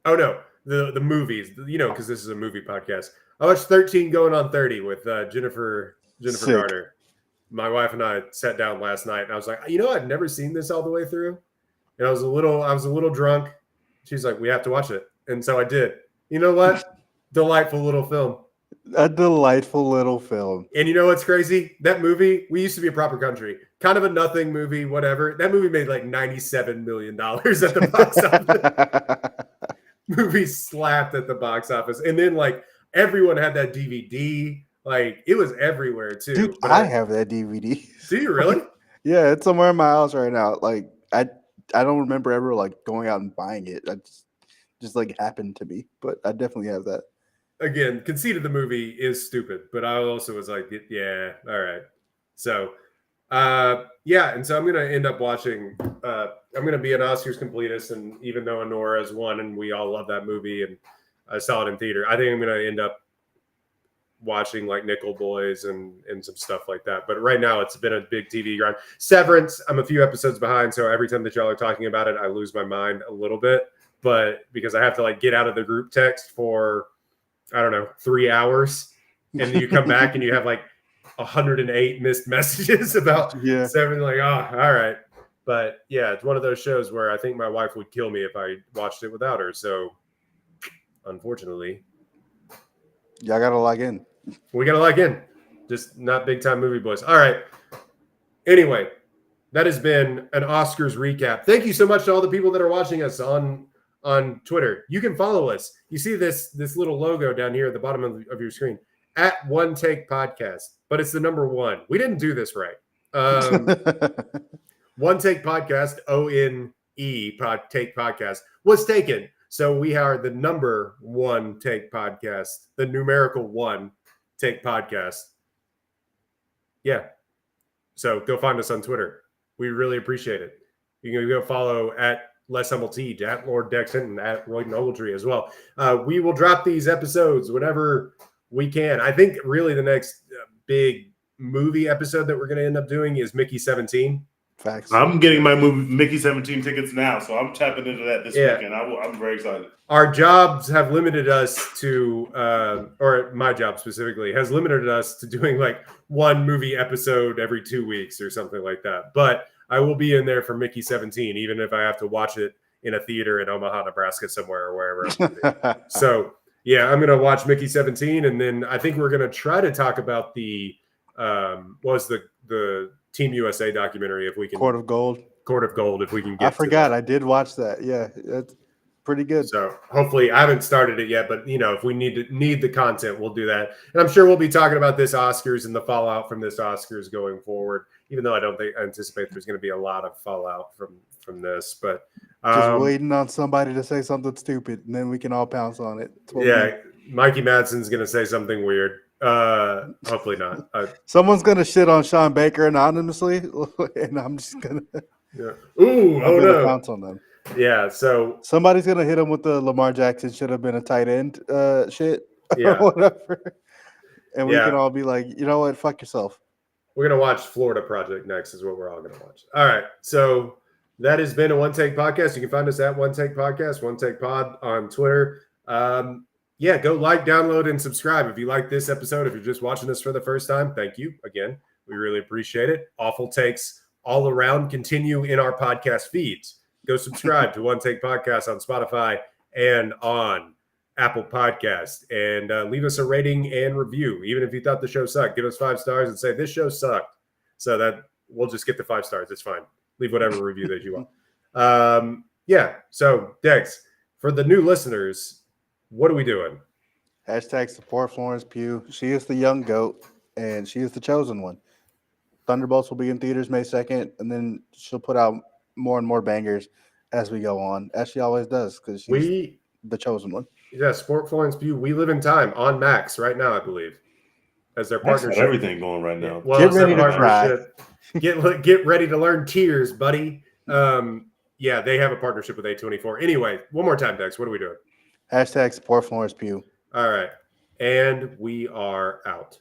Oh no, the movies. Because this is a movie podcast. I watched 13 Going on 30 with Jennifer Garner. My wife and I sat down last night, and I was like, I've never seen this all the way through, and I was a little drunk. She's like, we have to watch it, and so I did. You know what? Delightful little film. A delightful little film. And you know what's crazy? That movie, we used to be a proper country, kind of a nothing movie, whatever. That movie made like $97 million at the box office. Movie slapped at the box office. And then like everyone had that DVD. Like it was everywhere too. Dude, But I have that DVD. Do you really? Yeah, it's somewhere in my house right now. Like I don't remember ever like going out and buying it. I just like happened to me, but I definitely have that. Again, conceit of the movie is stupid, but I also was like, yeah, all right. So, yeah, and so I'm gonna end up watching. I'm gonna be an Oscars completist, and even though Anora's won, and we all love that movie, and I saw it in theater, I think I'm gonna end up watching like Nickel Boys and some stuff like that. But right now, it's been a big TV grind. Severance, I'm a few episodes behind, so every time that y'all are talking about it, I lose my mind a little bit. But because I have to like get out of the group text for, I don't know, 3 hours, and then you come back and you have like 108 missed messages about Seven. Like, oh, all right. But yeah, it's one of those shows where I think my wife would kill me if I watched it without her. So unfortunately, y'all gotta log in. We gotta log in. Just not big time movie boys. All right. Anyway, that has been an Oscars recap. Thank you so much to all the people that are watching us on Twitter. You can follow us. You see this little logo down here at the bottom of your screen at One Take Podcast, but it's the number 1. We didn't do this right. One Take Podcast, ONE Take Podcast was taken. So we are the number 1 Take Podcast, the numerical 1 Take Podcast. Yeah. So go find us on Twitter. We really appreciate it. You can go follow at Les Humble T, at Lord Dexon, and at Roy Ogletree as well. We will drop these episodes whenever we can. I think really the next big movie episode that we're going to end up doing is Mickey 17. Facts. I'm getting my movie Mickey 17 tickets now, so I'm tapping into that this weekend. I'm very excited. Our jobs have limited us to, or my job specifically, has limited us to doing like 1 movie episode every 2 weeks or something like that. But I will be in there for Mickey 17, even if I have to watch it in a theater in Omaha, Nebraska somewhere or wherever. So, yeah, I'm going to watch Mickey 17, and then I think we're going to try to talk about the Team USA documentary if we can. Court of Gold, if we can get. I forgot. I did watch that. Yeah, it's pretty good. So hopefully, I haven't started it yet, but if we need the content, we'll do that. And I'm sure we'll be talking about this Oscars and the fallout from this Oscars going forward. Even though I anticipate there's going to be a lot of fallout from this, but just waiting on somebody to say something stupid, and then we can all pounce on it. Yeah, Mikey Madsen's going to say something weird. Hopefully not. Someone's gonna shit on Sean Baker anonymously, and I'm just gonna. Yeah. Ooh! I'm gonna pounce on them. Yeah. So somebody's gonna hit him with the Lamar Jackson should have been a tight end shit or whatever, and we can all be like, you know what, fuck yourself. We're gonna watch Florida Project next. Is what we're all gonna watch. All right. So that has been a One Take Podcast. You can find us at One Take Podcast, One Take Pod on Twitter. Yeah, go like, download, and subscribe. If you like this episode, if you're just watching this for the first time, thank you. Again, we really appreciate it. Awful takes all around continue in our podcast feeds. Go subscribe to One Take Podcast on Spotify and on Apple Podcast. And leave us a rating and review. Even if you thought the show sucked, give us 5 stars and say, this show sucked. So that we'll just get the 5 stars. It's fine. Leave whatever review that you want. Yeah, so Dex, for the new listeners, what are we doing? Hashtag support Florence Pugh. She is the young GOAT, and she is the chosen one. Thunderbolts will be in theaters May 2nd, and then she'll put out more and more bangers as we go on, as she always does, because she's the chosen one. Yeah, support Florence Pugh. We Live in Time on Max right now, I believe, as their partnership. Everything going right now. Well, get ready to cry. Get ready to learn tears, buddy. Yeah, they have a partnership with A24. Anyway, one more time, Dex. What are we doing? Hashtag support Florence Pugh. All right. And we are out.